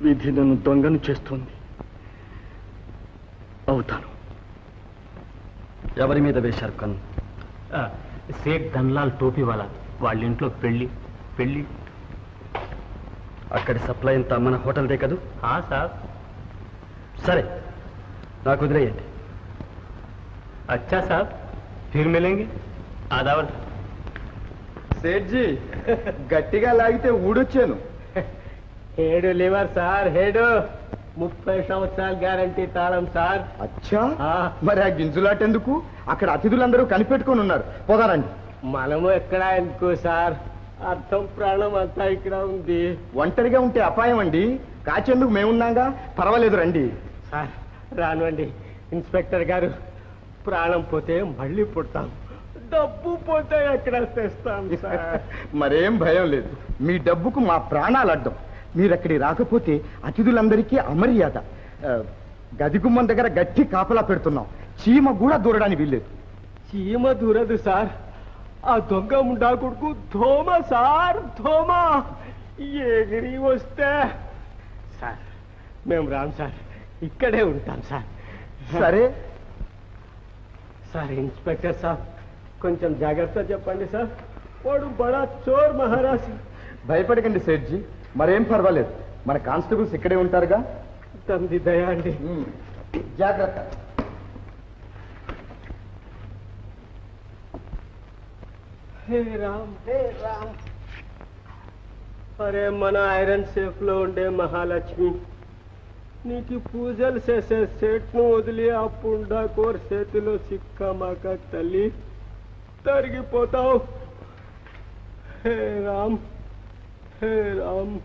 విధి నన్ను దొంగను చేస్తుంది. అవుతాను. ఎవరి మీద వేశారు కన్ను? సేట్ ధన్లాల్ టోపీ వాళ్ళ ఇంట్లో పెళ్లి. అక్కడి సప్లై అంతా మన హోటల్దే కదూ? సార్. సరే నాకు వదిలేయండి. అచ్చా సార్, ఫిర్ మిలేంగే. ఆదావర్ సేట్జీ గట్టిగా లాగితే ఊడొచ్చాను. హేడు లివర్ సార్, హేడు 30 సంవత్సరాల గ్యారంటీ తాళం సార్. అచ్చా, మరి ఆ గింజులాటెందుకు? అక్కడ అతిథులందరూ కనిపెట్టుకొని ఉన్నారు. పోదారండి. మనము ఎక్కడ ఎందుకు సార్? అర్థం ప్రాణం అంతా ఇక్కడ ఉంది. ఒంటరిగా ఉంటే అపాయం అండి. కాచేందుకు మేమున్నాగా. పర్వాలేదు రండి. సార్ రానుండి. ఇన్స్పెక్టర్ గారు, ప్రాణం పోతే మళ్ళీ పుడతాం, డబ్బు పోతే ఎక్కడ తెస్తాం సార్? మరేం భయం లేదు. మీ డబ్బుకు మా ప్రాణాలు అడ్డం. మీరక్కడికి రాకపోతే అతిథులందరికీ అమర్యాద. గది గుమ్మం దగ్గర గట్టి కాపలా పెడుతున్నాం. చీమ కూడా దూరడానికి వీల్లేదు. చీమ దూరదు సార్. ఆ దొంగ ముండా కొడుకు ధోమ సార్, ధోమ ఎగిరి వస్తే. సార్ మేము రాం సార్, ఇక్కడే ఉంటాం సార్. సరే సార్ ఇన్స్పెక్టర్ సార్, కొంచెం జాగ్రత్త చెప్పండి సార్. వాడు బడా చోర్ మహారాజ్. భయపడకండి సేట్జీ, మరేం పర్వాలేదు. మన కానిస్టేబుల్స్ ఇక్కడే ఉంటారుగా. తంది దయా అండి. జాగ్రత్త. హే రామ్, హే రామ్. అరే మన ఐరన్ సేఫ్ లో ఉండే మహాలక్ష్మి, నీకు పూజలు చేసే సేట్ను వదిలి ఆ పుండాకోర్ చేతిలో సిక్కమాక తల్లి తరిగిపోతావు. హే రామ్, హే రామ్.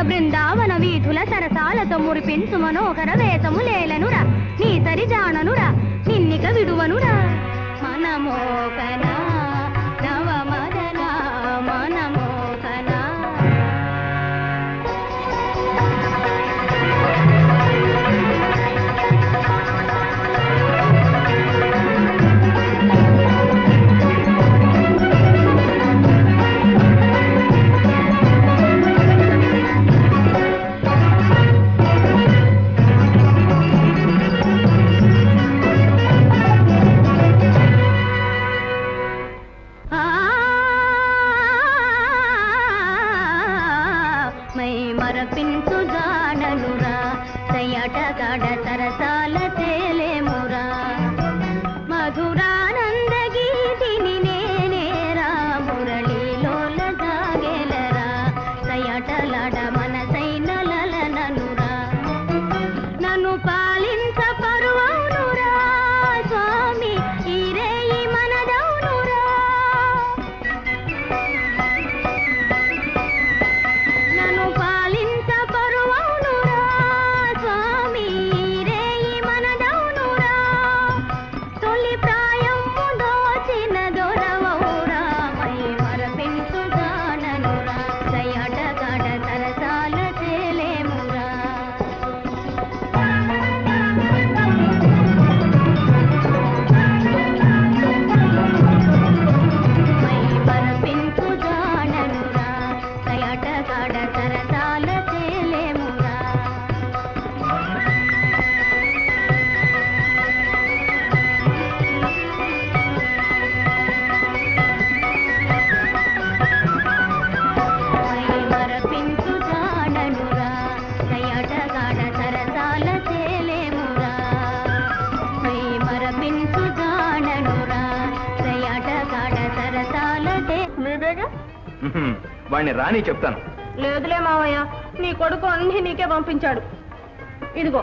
బృందావన వీధుల సరసాలతో మురిపించు మనోహర వేతములేలనురా, నీ సరి జాననురా, నిన్నిక విడువనురా. మనమోకనా, 'నవమదన మనమోహన వాడిని రాని చెప్తాను. లేదులే మావయ్య, నీ కొడుకు అన్ని నీకే పంపించాడు. ఇదిగో.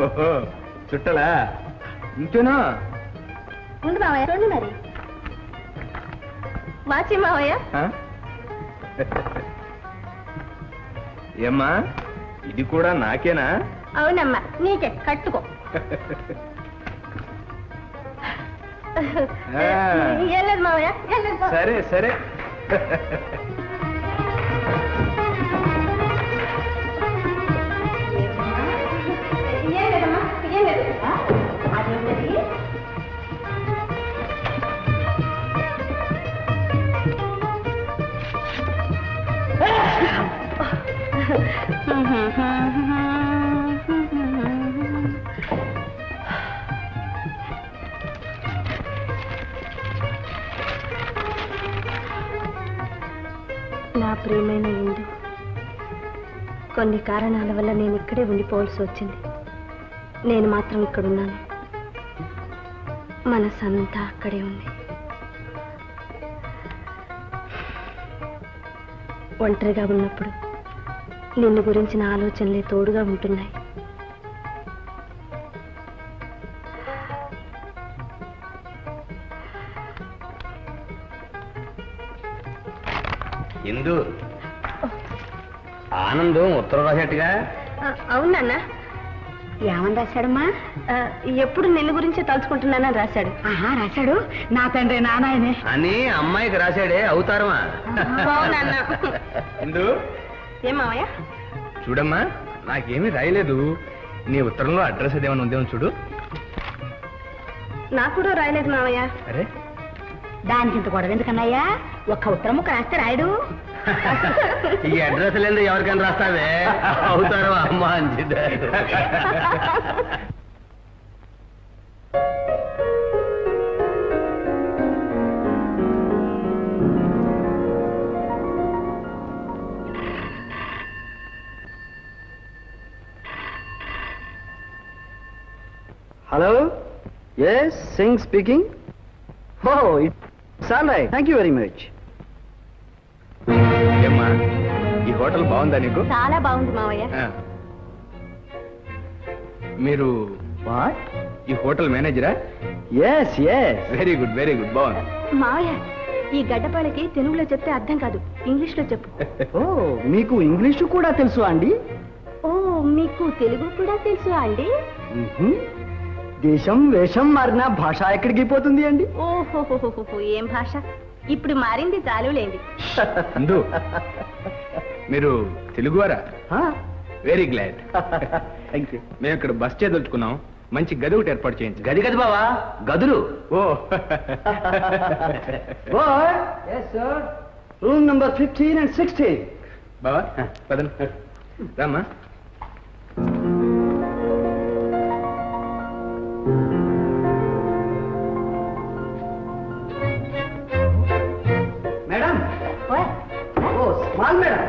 ఓహో, చుట్టలా ఇంతేనా? ఉండు మావయ్య, చూడండి మరి. వాచి మావయ్య. ఏమ్మా, ఇది కూడా నాకేనా? అవునమ్మా, నీకే, కట్టుకో. ఏం లేదు మావయ్య, ఏం లేదు. సరే సరే. ఏం లేదమ్మా, ఏం లేదు. అదేంటది? నా ప్రియమైన ఇందు, కొన్ని కారణాల వల్ల నేను ఇక్కడే ఉండిపోవాల్సి వచ్చింది. నేను మాత్రం ఇక్కడున్నాను. మనసంతా అక్కడే ఉంది. ఒంటరిగా ఉన్నప్పుడు నిన్ను గురించిన ఆలోచనలే తోడుగా ఉంటున్నాయి. ఇందు, ఆనందం ఉత్తరం రాసేట్టుగా. అవునన్నా. ఏమని రాశాడమ్మా? ఎప్పుడు నిన్ను గురించి తలుచుకుంటున్నానని రాశాడు. రాశాడు. నా తండ్రి నానాయనే అని అమ్మాయికి రాశాడే, అవుతారమా? ఇందు, ఏమావయ్య? చూడమ్మా, నాకేమీ రాయలేదు. నీ ఉత్తరంలో అడ్రస్ అదేమన్నా ఉందేమో చూడు. నాకు కూడా రాయలేదు మావయ్య. అరే, దానికి ఇంత గొడవ ఎందుకన్నాయ్యా? ఒక్క ఉత్తరం ముక్క రాస్తే రాయడు. ఈ అడ్రస్ లేదు, ఎవరికైనా రాస్తావే, అవుతారు అమ్మ అంచిదే. Hello? Yes, Singh speaking. Oh, it's all right. Thank you very much. ఏమ్మా, ఈ హోటల్ బాగుందా నీకు? చాలా బాగుంది మావయ్య. మీరు ఈ హోటల్ మేనేజరా? Yes yes. Very good, very good, బాగుంది. మావయ్య, ఈ గడ్డపాలకి తెలుగులో చెప్తే అర్థం కాదు, ఇంగ్లీష్ లో చెప్పు. ఓ, మీకు ఇంగ్లీషు కూడా తెలుసు అండి? ఓ, మీకు తెలుగు కూడా తెలుసు అండి? దేశం వేషం మారిన భాష ఎక్కడికి పోతుంది అండి? ఓహో, ఏం భాష? ఇప్పుడు మారింది చాలులేండి. అందు, మీరు తెలుగువారా? Very glad. Thank you. మేము ఇక్కడ బస్ చేదలుచుకున్నాం, మంచి గది ఒకటి ఏర్పాటు చేయించు. గది గది బావా, గదులు. ఓ yes sir. Room number 15 and 16. బావా, పదండి రామ్మా. మేడం, ఓ స్మాల్ మేడం.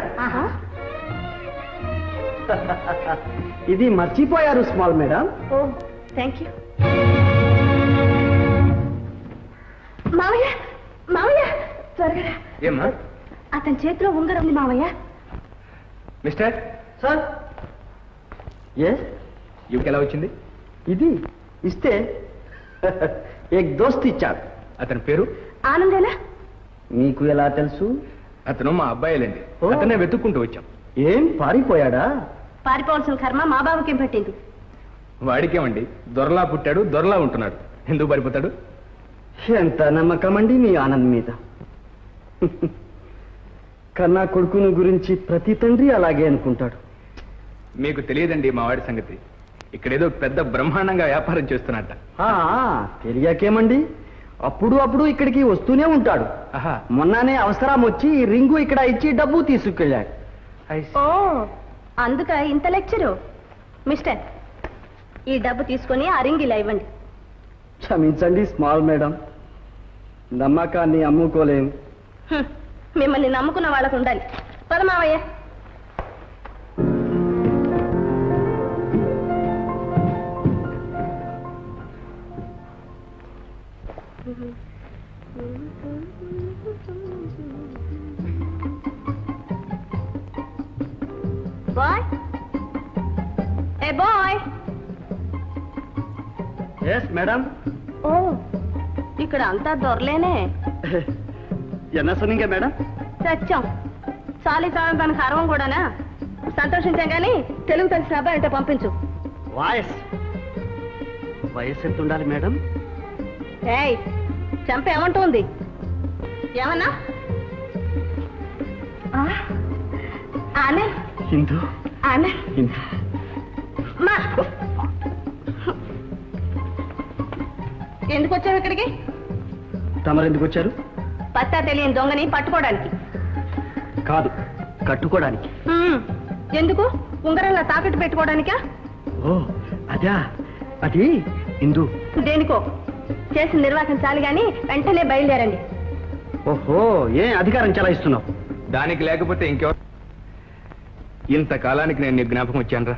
ఇది మర్చిపోయారు స్మాల్ మేడం. ఓ, థ్యాంక్ యూ. మావయ్య, మావయ్య, త్వరగా. ఏమ్మా? అతని చేతిలో ఉంగరం ఉంది మావయ్య. Mister sir. ఎస్. ఇవికి ఎలా వచ్చింది? ఇది ఇస్తే ఏక్ దోస్త్ ఇచ్చాడు. అతని పేరు? ఆనందేనా? మీకు ఎలా తెలుసు? అతను మా అబ్బాయిలండి. అతనే వెతుక్కుంటూ వచ్చాం. ఏం పారిపోయాడా? పారిపోవాల్సిన కర్మ మా బాబుకేం పట్టింది? వాడికేమండి, దొరలా పుట్టాడు, దొరలా ఉంటున్నాడు. ఎందుకు పారిపోతాడు? ఎంత నమ్మకం అండి మీ ఆనంద్ మీద. కన్నా కొడుకును గురించి ప్రతి తండ్రి అలాగే అనుకుంటాడు. మీకు తెలియదండి మా వాడి సంగతి. ఇక్కడేదో పెద్ద బ్రహ్మాండంగా వ్యాపారం చేస్తున్నట్ట. తెలియకేమండి, అప్పుడు అప్పుడు ఇక్కడికి వస్తూనే ఉంటాడు. మొన్ననే అవసరం వచ్చి ఈ రింగు ఇక్కడ ఇచ్చి డబ్బు తీసుకెళ్ళాడు. ఓ, అందుక ఇంత లెక్చరు. మిస్టర్, ఈ డబ్బు తీసుకొని ఆ రింగ్ ఇలా ఇవ్వండి. క్షమించండి స్మాల్ మేడం, నమ్మకాన్ని అమ్ముకోలేం. మిమ్మల్ని నమ్ముకున్న వాళ్ళకు ఉండాలి. పదమావయ్య. బాయ్ ఏ బాయ్. Yes madam. ఓ ఇక్కడ అంతా దొరలేనే. ఎన్న సొన్నింగే మేడం? సత్యం చాలీ చాలని తనకు అరవం కూడానా? సంతోషించాం కానీ తెలుగు తెలిసిన అబ్బాయి అంటే పంపించు. వయస్సు ఎంత ఉండాలి మేడం? ఏయ్ చంప ఏమంటుంది? ఏమన్నా ఆనే హిందూ ఆనే హిందూ. ఎందుకు వచ్చావు ఇక్కడికి? తమరు ఎందుకు వచ్చారు? పత్తా తెలియని దొంగని పట్టుకోవడానికి కాదు, కట్టుకోవడానికి. ఎందుకు? ఉంగరంలో తాకట్టు పెట్టుకోవడానికా? ఓ అదా, అది హిందూ. దేనికో చేసిన నిర్వాహకం చాలు గాని వెంటనే బయలుదేరండి. ఓహో, ఏ అధికారం చలాయిస్తున్నావు? దానికి లేకపోతే ఇంకెవరు? ఇంతకాలానికి నేను నీ జ్ఞాపకం వచ్చానురా.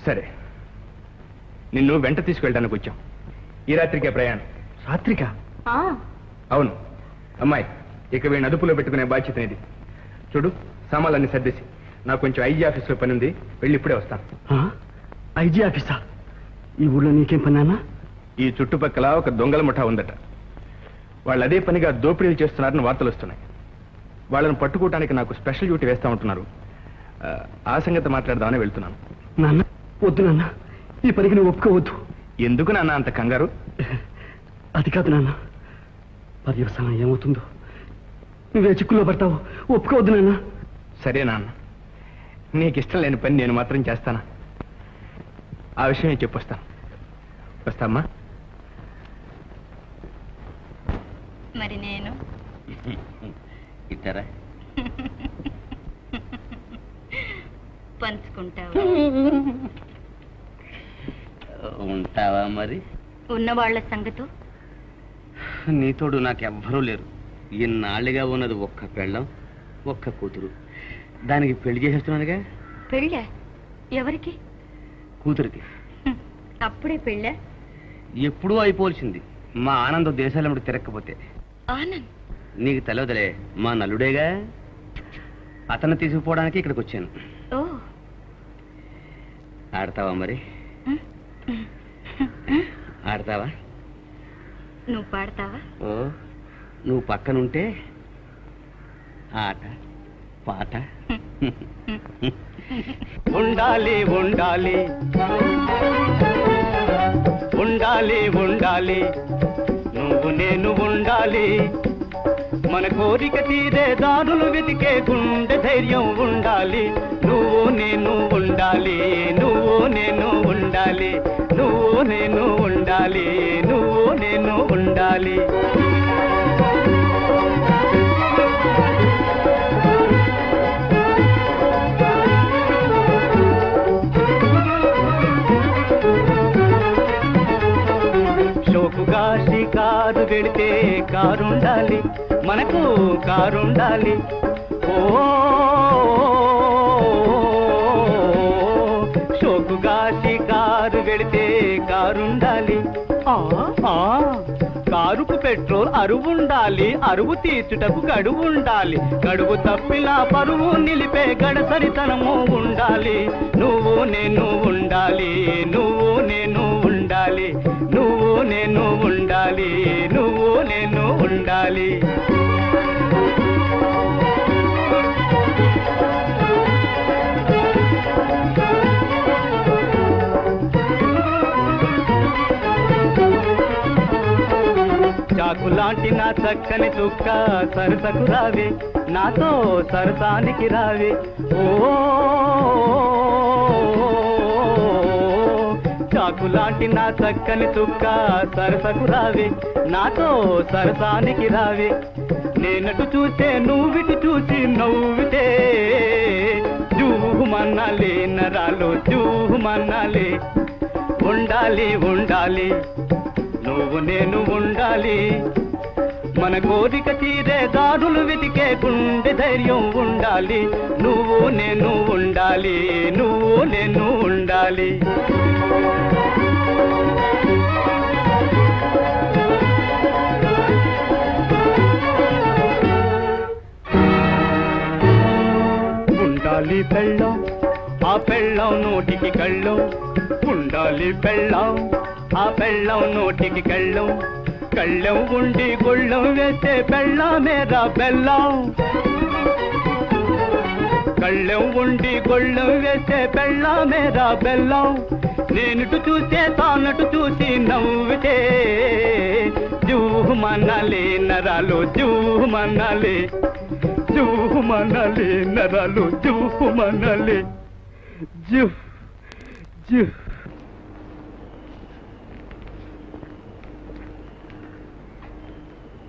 సరే, నిన్ను వెంట తీసుకెళ్ళడానికి వచ్చాం. ఈ రాత్రికే ప్రయాణం. రాత్రిక? అవును అమ్మాయి, ఇక వీడిని అదుపులో పెట్టుకునే బాధ్యత ఇది. చూడు, సామాన్లన్నీ సర్దేసి నాకు కొంచెం ఐజీ ఆఫీస్లో పని ఉంది, వెళ్ళి ఇప్పుడే వస్తాను. ఐజీ ఆఫీసా? ఈ ఊళ్ళో నీకేం పని అన్నా? ఈ చుట్టుపక్కల ఒక దొంగల ముఠా ఉందట. వాళ్ళు అదే పనిగా దోపిడీలు చేస్తున్నారని వార్తలు వస్తున్నాయి. వాళ్ళని పట్టుకోవటానికి నాకు స్పెషల్ డ్యూటీ వేస్తా ఉంటున్నారు. ఆ సంగతి మాట్లాడదామని వెళ్తున్నాను. నాన్న వద్దు నాన్న, ఈ పనికి నువ్వు ఒప్పుకోవద్దు. ఎందుకు నాన్న అంత కంగారు? అది కాదు నాన్న, పర్యవసానం ఏమవుతుందో, నువ్వే చిక్కుల్లో పడతావు. ఒప్పుకోవద్దు నాన్న. సరే నాన్న, నీకు ఇష్టం లేని పని నేను మాత్రం చేస్తానా? ఆ విషయం నేను చెప్పొస్తాను. వస్తామ్మా. మరి నేను ఇద్దరా పంచుకుంటావా? ఉంటావా మరి? ఉన్నవాళ్ల సంగతు నీతోడు నాకెవ్వరూ లేరు. ఇన్నాళ్ళుగా ఉన్నది ఒక్క పెళ్ళం, ఒక్క కూతురు. దానికి పెళ్లి చేసేస్తున్నానుగా. పెళ్ళా? ఎవరికి? కూతురికి. అప్పుడే పెళ్ళా? ఎప్పుడూ అయిపోవలసింది. మా ఆనందం దేశాలమ్మడి తిరగకపోతే. ఆనంద్ నీకు తెలవదులే, మా నల్లుడేగా. అతన్ని తీసుకుపోవడానికి ఇక్కడికి వచ్చాను. ఓ, ఆడతావా మరి? ఆడతావా? నువ్వు పాడతావా? ఓ, నువ్వు పక్కనుంటే ఆట పాట. ఉండాలి ఉండాలి ఉండాలి ఉండాలి, నువ్వు నేను ఉండాలి. మన కోరిక తీరే దారులు వెతికే గుండె ధైర్యం ఉండాలి. నువ్వు నేను ఉండాలి, నువ్వు నేను ఉండాలి, నువ్వు నేను ఉండాలి, నువ్వు నేను ఉండాలి. షోకుగా షికారు వెళితే కారుండాలి, మనకు కారుండాలి. ఓ షోకుగా షికారు వెళితే కారుండాలి. కారుకు పెట్రోల్ అరువుండాలి, అరువు తీర్చుటకు గడువు ఉండాలి. గడువు తప్పిలా పరువు నిలిపే గడసరితనము ఉండాలి. నువ్వు నేను ఉండాలి, నువ్వు నేను ఉండాలి, నువ్వు నేను ఉండాలి, నువ్వు నేను ఉండాలి. చాకులాంటి నా చక్కని చుక్క సరసకు రావే, నాతో సరసానికి రావే. ఓ చాకులాంటి నా చక్కని చుక్క సరసకు రావే, నాతో సరసానికి రావే. నేనటు చూస్తే నువ్విటి చూసి నవ్వితే జూహుమన్నాలే నరాలు జూహుమన్నాలే. ఉండాలి ఉండాలి, నువ్వు నేను ఉండాలి. మన కోరిక తీరే దారులు వెతికే గుండె ధైర్యం ఉండాలి. నువ్వు నేను ఉండాలి, నువ్వు నేను ఉండాలి. నోటికి కళ్ళం ఉండాలి బెల్లం, ఆ బెల్లం నోటికి కళ్ళం, కళ్ళం ఉండి గుళ్ళం వేస్తే బెల్లమేరా బెల్లం, కళ్ళం ఉండి గొళ్ళం వేస్తే బెల్లమేరా బెల్లం. నేనుటు చూస్తే తానటు చూసి నవ్వితే జూహుమనాలి నరాలు జూహుమనాలి, జూహుమనాలి నరాలు జూహుమనాలి జూ జూ.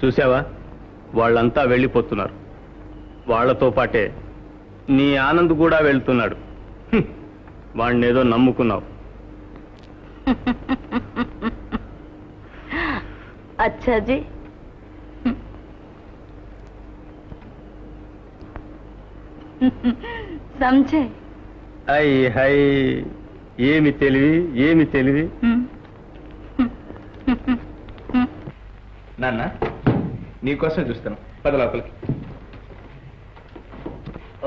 చూసావా, వాళ్ళంతా వెళ్ళిపోతున్నారు. వాళ్లతో పాటే నీ ఆనంద్ కూడా వెళ్తున్నాడు. వాణ్ణేదో నమ్ముకున్నావు. అచ్చాజీ, సమझे? అయ్ హై, ఏమి తెలివి, ఏమి తెలివి. నాన్న, నీకోసం చూస్తాను. పద లోపలికి.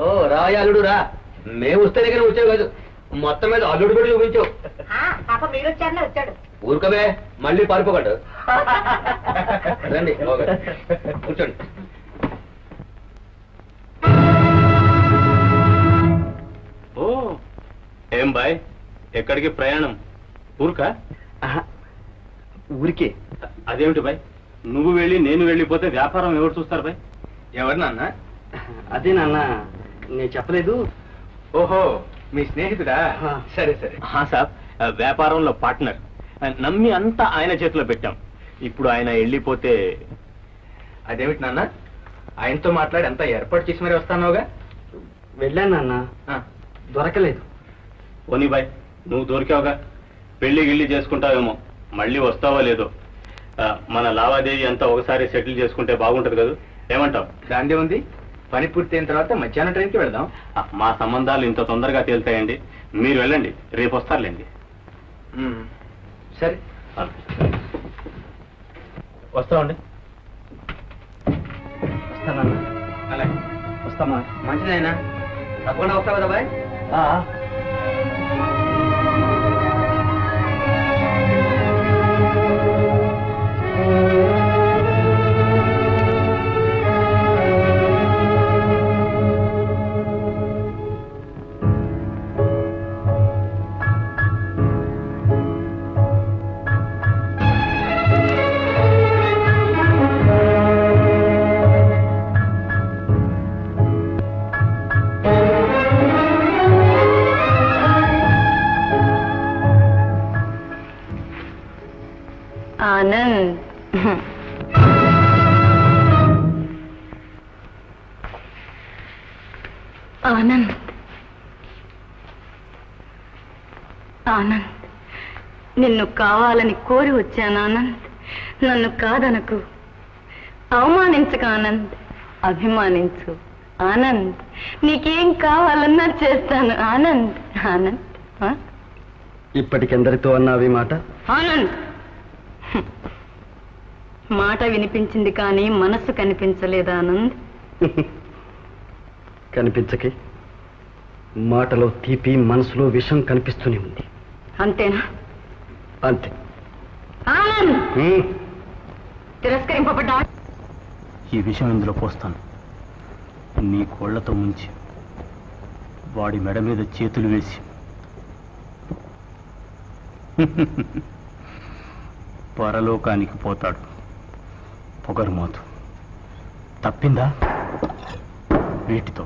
ఓ రాయ అల్లుడు రా. మేము వస్తేనే కానీ వచ్చావు కాదు, మొత్తం మీద అల్లుడు కూడా చూపించావు. మీరు వచ్చారనే వచ్చాడు. ఊరుకమే, మళ్ళీ పారిపోకడు. రండి కూర్చోండి. ఓ ఏం బాయ్, ఎక్కడికి ప్రయాణం? ఊరుకా? ఊరికే. అదేమిటి బాయ్, నువ్వు వెళ్ళి నేను వెళ్ళిపోతే వ్యాపారం ఎవరు చూస్తారు బాయ్? ఎవరు నాన్న? అదే నాన్న, నేను చెప్పలేదు. ఓహో, మీ స్నేహితుడా? సరే సరే. సాబ్, వ్యాపారంలో పార్ట్నర్. నమ్మి అంతా ఆయన చేతిలో పెట్టాం. ఇప్పుడు ఆయన వెళ్ళిపోతే అదేమిటి నాన్న, ఆయనతో మాట్లాడి అంతా ఏర్పాటు చేసి మరి వస్తానోగా? వెళ్ళాను నాన్న, దొరకలేదు. పోనీ బాయ్, నువ్వు దొరికావుగా, పెళ్లి గిళ్ళి చేసుకుంటావేమో, మళ్ళీ వస్తావో లేదో. మన లావాదేవీ అంతా ఒకసారి సెటిల్ చేసుకుంటే బాగుంటది కదా, ఏమంటావు? దాందే ఉంది. పని పూర్తయిన తర్వాత మధ్యాహ్నం ట్రైన్కి వెళ్దాం. మా సంబంధాలు ఇంత తొందరగా తేలుతాయండి. మీరు వెళ్ళండి, రేపు వస్తారులేండి. సరే, వస్తామండి. వస్తానన్నా. అలాగే వస్తామా? మంచిదైనా తప్పకుండా వస్తావు కదా బాయ్? ఆనంద్, ఆనంద్, ఆనంద్, నిన్ను కావాలని కోరి వచ్చాను ఆనంద్. నన్ను కాదనకు, అవమానించక ఆనంద్, అభిమానించు ఆనంద్. నీకేం కావాలన్నా చేస్తాను ఆనంద్. ఆనంద్, ఇప్పటికెందరితో అన్నావి మాట? ఆనంద్, మాట వినిపించింది కానీ మనస్సు కనిపించలేదు ఆనంద్. కనిపించకే, మాటలో తీపి, మనసులో విషం కనిపిస్తూనే ఉంది. అంతేనా? అంతే. ఆనంద్, తిరస్కరింపబడ్డా. ఈ విషయం ఇందులో పోస్తాను. నీ కోళ్లతో ముంచి వాడి మెడ మీద చేతులు వేసి పరలోకానికి పోతాడు. పొగరుమోతు తప్పిందా? వీటితో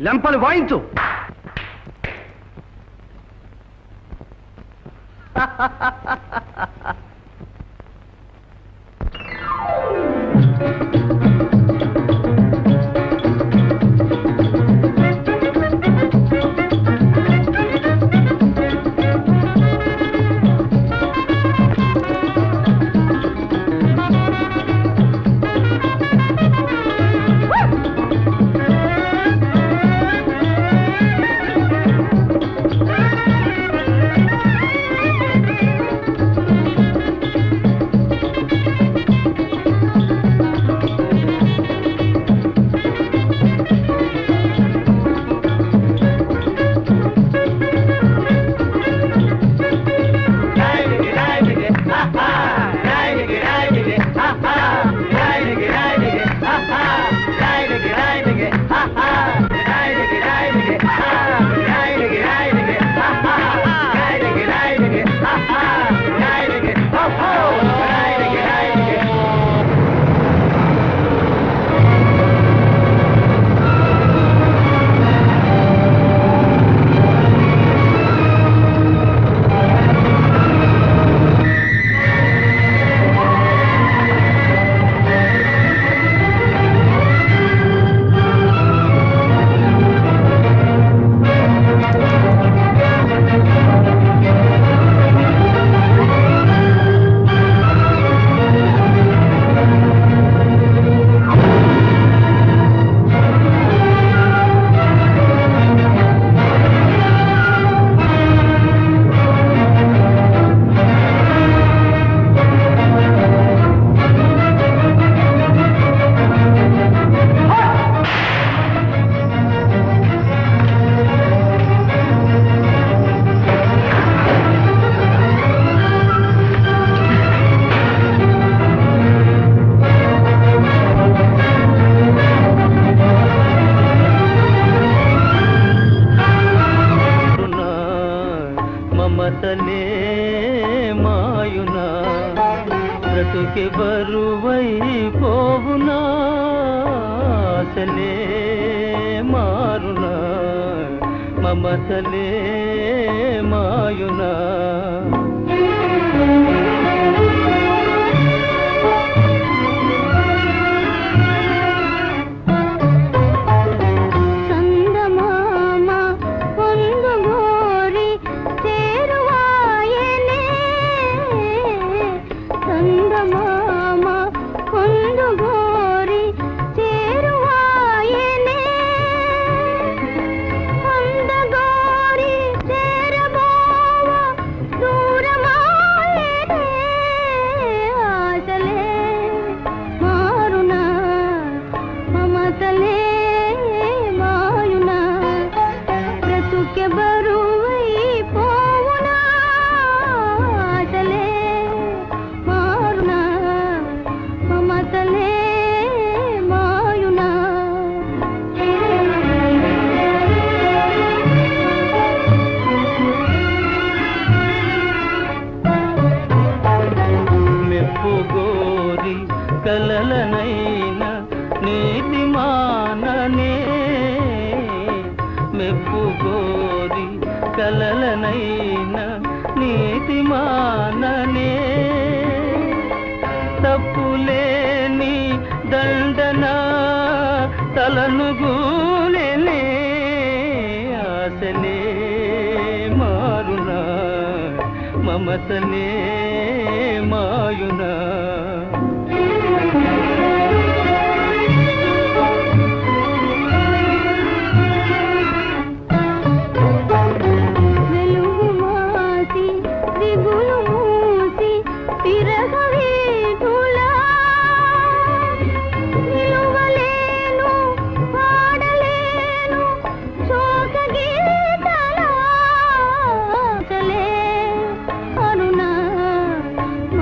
లెంపలు వాయించు.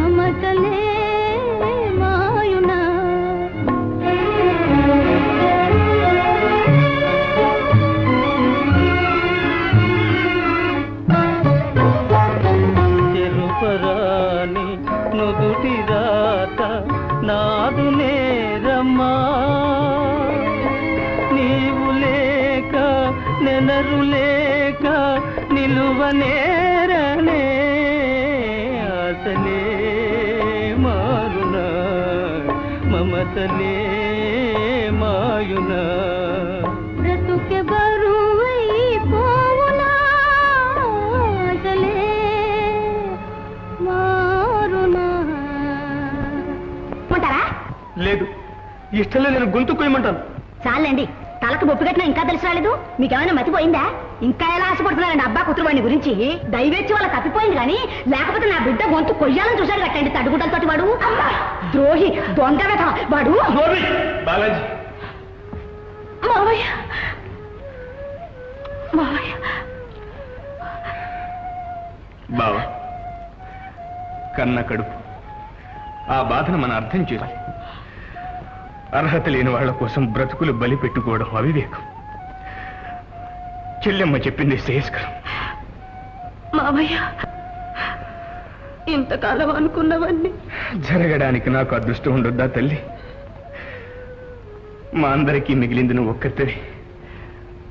మమతలే వనరు లేక నిలువనేరనే ఆశలే మారునా మమతలే మాయునా బ్రతుకే బరువై పోవునా ఆశలే మారునా. ఉంటారా? లేదు, ఇష్టంలో నేను గొంతు కొయ్యమంటాను. చాలండి, తలకు బొప్పు కట్టినా ఇంకా తెలిసి రాలేదు. మీకేమైనా మతిపోయిందా? ఇంకా ఎలా ఆశపడుతున్నారండి అబ్బా కూతురు గురించి? దయవేచ్చి వాళ్ళ తప్పిపోయింది కానీ లేకపోతే నా బిడ్డ గొంతు కొయ్యాలని చూశారు కట్టండి తడుగుడ్డలతోటి. వాడు ద్రోహి, దొంగ వెధవ వాడు. బాలాజీ, మావయ్య మావయ్య. బావా, కన్న కడుపు, ఆ బాధను మనం అర్థం చేయాలి. అర్హత లేని వాళ్ల కోసం బ్రతుకులు బలి పెట్టుకోవడం అవివేకం. చెల్లెమ్మ చెప్పింది శ్రేయస్కరం. మావయ్య, ఇంతకాలం అనుకున్నవన్నీ జరగడానికి నాకు అదృష్టం ఉండొద్దా తల్లి? మా అందరికీ మిగిలింది నువ్వు ఒక్కరితోనే.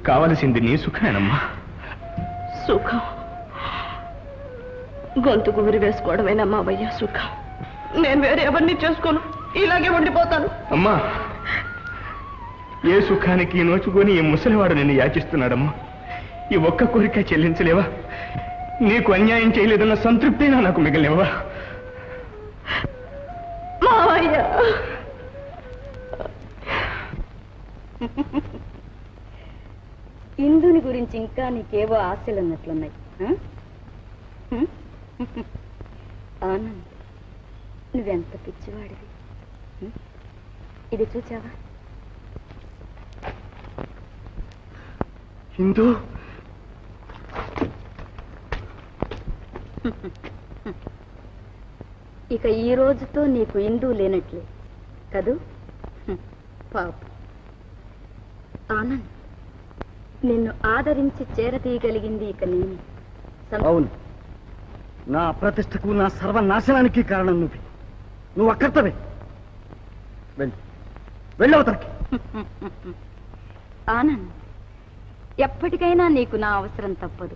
కావలసింది నీ సుఖమేనమ్మా. సుఖం గొంతుకు ఉరి వేసుకోవడమేనా మావయ్య సుఖం? నేను వేరే ఎవరిని చేసుకోను, ఇలాగే ఉండిపోతాను. అమ్మా, ఏ సుఖానికి నోచుకొని ఈ ముసలివాడు నిన్ను యాచిస్తున్నాడమ్మా. ఈ ఒక్క కోరిక చెల్లించలేవా? నీకు అన్యాయం చేయలేదన్న సంతృప్తినా నాకు మిగిలినవా? మావయ్య, ఇందుని గురించి ఇంకా నీకేవో ఆశలు ఉన్నట్లున్నాయి. ఆనంద్, నువ్వెంత పిచ్చివాడివి. ఇది చూచావా? హిందూ ఇక ఈ రోజుతో నీకు ఇందు లేనట్లే కదూ? పాప ఆనంద్, నిన్ను ఆదరించి చేరతీయగలిగింది ఇక నేను. అవును, నా అప్రతిష్టకు, నా సర్వనాశనానికి కారణం నువ్వు అక్కర్తవే. వెళ్ళవతలకి. ఆనంద్, ఎప్పటికైనా నీకు నా అవసరం తప్పదు.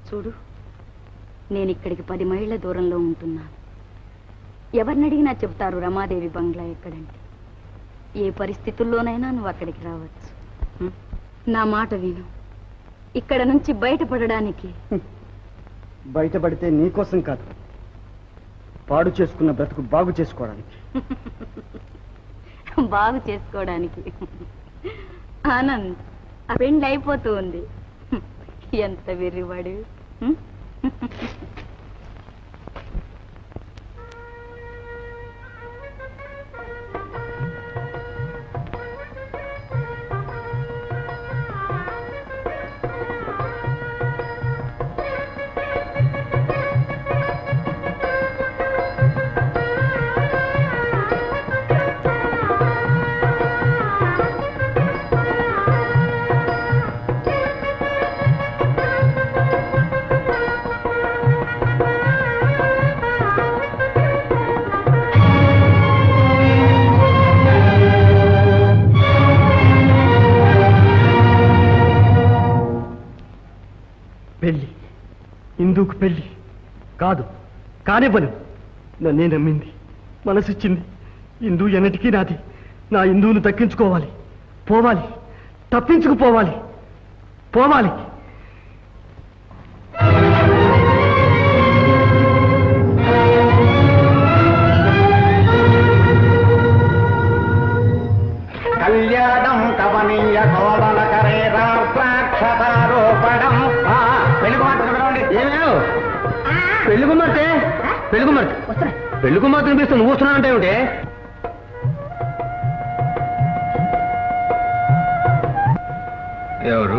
చూడు, నేను ఇక్కడికి 10 మైళ్ళ దూరంలో ఉంటున్నాను. ఎవరినడిగినా చెబుతారు రమాదేవి బంగ్లా ఎక్కడంటే. ఏ పరిస్థితుల్లోనైనా నువ్వు అక్కడికి రావచ్చు. నా మాట విను. ఇక్కడ నుంచి బయటపడడానికి. బయటపడితే నీకోసం కాదు, పాడు చేసుకున్న బ్రతుకు బాగు చేసుకోవడానికి. బాగు చేసుకోవడానికి. ఆనంద్, ఆ పెండ్లి అయిపోతూ ఉంది. ఎంత వెర్రివాడు. పెళ్లి, ఇందుకు పెళ్లి కాదు, కానివ్వను. నన్నే నమ్మింది, మనసిచ్చింది. ఇందు ఎన్నటికీ నాది. నా ఇందువును దక్కించుకోవాలి, పోవాలి, తప్పించుకుపోవాలి, పోవాలి. కళ్యాణం కవనీయ కోడల కరేరాక్షతారోపణం. పెళ్లి కుమార్తె ఏమేవు? పెళ్లి కుమార్తె, పెళ్లి కుమార్తె, పెళ్లి కుమార్తె అనిపిస్తూ నువ్వు వస్తున్నానంటే ఏమిటి? ఎవరు?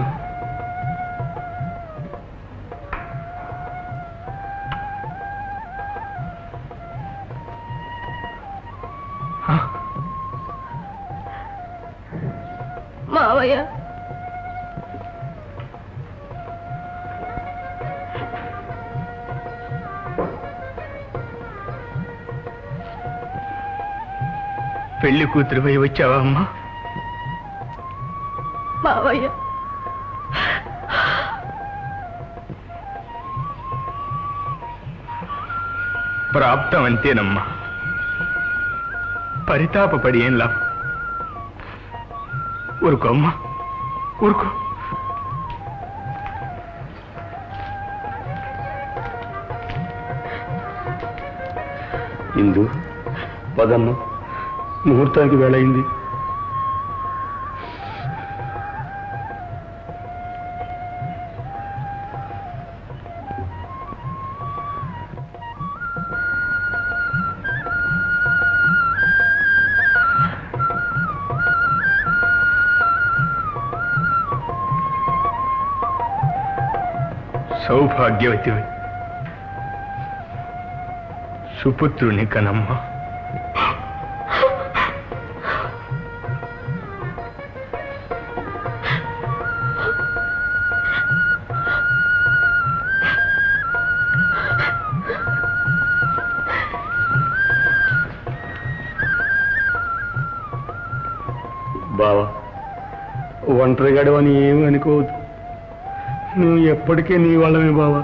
మావయ్య, పెళ్లి కూతురు పోయి వచ్చావా అమ్మా? మావయ్య, ప్రాప్తం అంతేనమ్మా. పరితాపపడి ఏం లాభం? ఊరుకో అమ్మా, ఊరుకో. ఇందు పదమ్మ, ముహూర్తానికి వేళయింది. సౌభాగ్యవతివై సుపుత్రుని కనమ్మ. బావా, ఒంటరిగాడవని ఏమి అనుకోవద్దు. నువ్వు ఎప్పటికే నీ వాళ్ళమే బావా.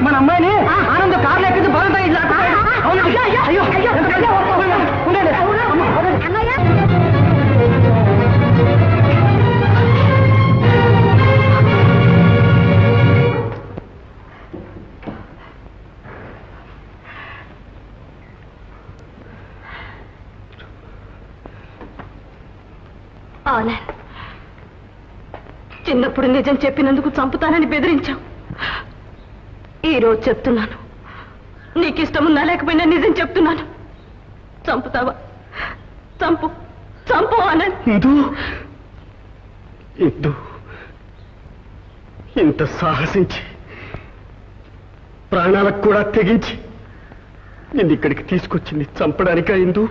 మన అమ్మాయిని ఆనంద కార్లు ఎక్కింది బలంతా ఇట్లా. అయ్యో ఆనంద్, చిన్నప్పుడు నిజం చెప్పినందుకు చంపుతానని బెదిరించావు. ఈరోజు చెప్తున్నాను, నీకు ఇష్టమున్నా లేకపోయినా నిజం చెప్తున్నాను. చంపుతావా? చంపు, చంపు ఆనంద్. ఇంత సాహసించి ప్రాణాలకు కూడా తెగించి నిన్ను ఇక్కడికి తీసుకొచ్చింది చంపడానికా ఇందు?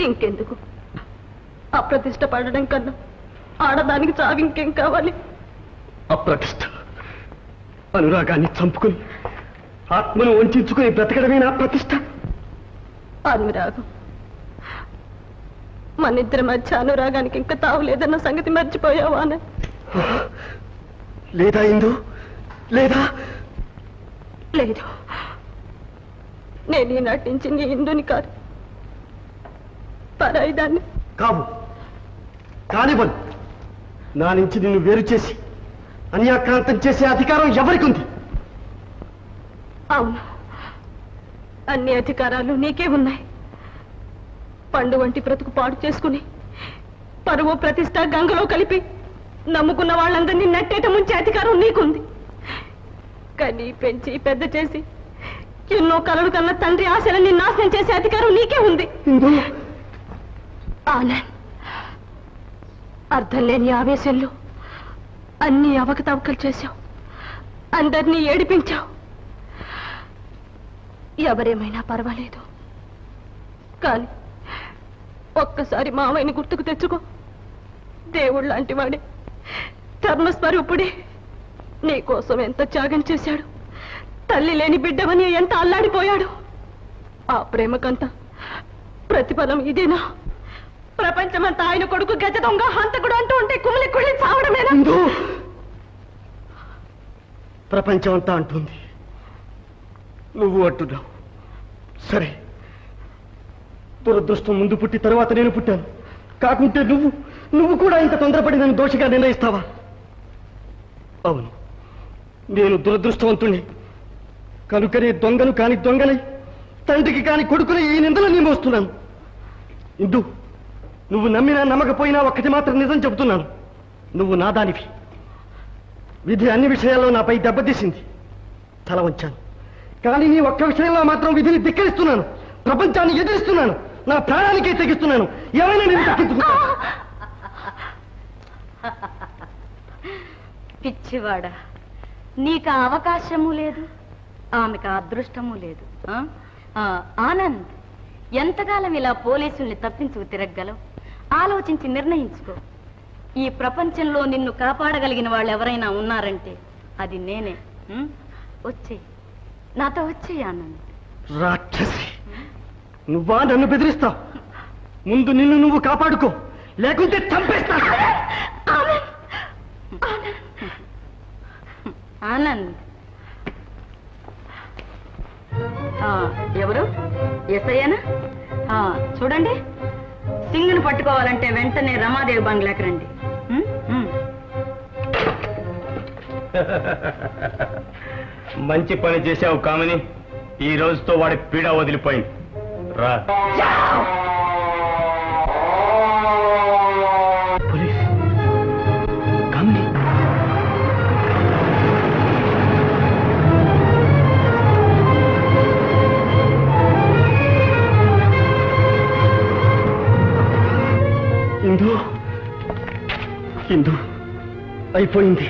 ఇంకెందుకు? అప్రతిష్ట పడడం కన్నా ఆడదానికి చావు ఇంకేం కావాలి? అప్రతిష్ట, అనురాగాన్ని చంపుకుని ఆత్మను వంచుకుని బ్రతకడమే నా ప్రతిష్ట. అనురాగం, మనిద్దరి మధ్య అనురాగానికి ఇంకా తావులేదన్న సంగతి మర్చిపోయావా? లేదా ఇందు? లేదా? లేదు, నేను ఈనాటి నుంచి నీ ఇందుని కాదు, పరాయిదాన్ని. కావు, కానివ్వను. నా నుంచి నిన్ను వేరు చేసి అన్యాక్రాంతం చేసే అధికారం ఎవరికి ఉంది? అవును, అన్ని అధికారాలు నీకే ఉన్నాయి. పండు వంటి బ్రతుకు పాడు చేసుకుని పరువు ప్రతిష్ట గంగలో కలిపి నమ్ముకున్న వాళ్ళందరినీ నట్టేట ముంచే అధికారం నీకుంది. కానీ పెంచి పెద్ద చేసి ఎన్నో కలలు కన్న తండ్రి ఆశలన్నీ నాశనం చేసే అధికారం నీకే ఉంది. ఆనంద్, అర్థం లేని ఆవేశంలో అన్ని అవకతవకలు చేశావు, అందరినీ ఏడిపించావు. ఎవరేమైనా పర్వాలేదు, కానీ ఒక్కసారి మామయ్యని గుర్తుకు తెచ్చుకో. దేవుడు లాంటి వాడే, ధర్మస్వరూపుడే, నీకోసం ఎంత త్యాగం చేశాడు. తల్లి లేని బిడ్డవని ఎంత అల్లాడిపోయాడు. ఆ ప్రేమకంతా ప్రతిఫలం ఇదేనా? ప్రపంచమంతా ఆయన కొడుకు గజ దొంగ హంతకుడు అంటూ ఉంటే కుమిలి కుళ్ళి చావడమేనా? ప్రపంచం అంతా అంటుంది, నువ్వు అంటున్నావు. సరే, దురదృష్టం ముందు పుట్టి తరువాత నేను పుట్టాను. కాకుంటే నువ్వు కూడా ఇంత తొందరపడి నన్ను దోషిగా నిర్ణయిస్తావా? అవును, నేను దురదృష్టవంతుణ్ణి కనుకనే దొంగను కాని దొంగనై, తండ్రికి కాని కొడుకుని ఈ నిందలు నేను మోస్తున్నాను. ఇందు, నువ్వు నమ్మినా నమ్మకపోయినా ఒక్కటి మాత్రం నిజం చెబుతున్నాను, నువ్వు నాదానివి. విధి అన్ని విషయాల్లో నాపై దెబ్బతీసింది, తల వంచాను. కానీ నీ ఒక్క విషయంలో మాత్రం విధిని ధిక్కరిస్తున్నాను, ప్రపంచాన్ని ఎదిరిస్తున్నాను, నా ప్రాణానికే తెగిస్తున్నాను. ఏమైనా నేను దక్కించుకుంటాను. పిచ్చివాడా, నీకు ఆ అవకాశము లేదు, ఆమెకు అదృష్టము లేదు. ఆనంద్, ఎంతకాలం ఇలా పోలీసుల్ని తప్పించుకు తిరగలవు? ఆలోచించి నిర్ణయించుకో. ఈ ప్రపంచంలో నిన్ను కాపాడగలిగిన వాళ్ళు ఎవరైనా ఉన్నారంటే అది నేనే. వచ్చే, నాతో వచ్చే ఆనంద్. రాక్షసి, నువ్వా నన్ను బెదిరిస్తావు? ముందు నిన్ను నువ్వు కాపాడుకో, లేకుంటే చంపేస్తా. ఆనంద్, ఎవరు? ఎస్ఐనా? చూడండి, సింగుని పట్టుకోవాలంటే వెంటనే రమాదేవి బంగ్లాకి రండి. మంచి పని చేశావు కామిని. ఈ రోజుతో వాడి పీడ వదిలిపోయింది. రా. పోలీస్ కామిని, ఇందు ఇందు అయిపోయింది.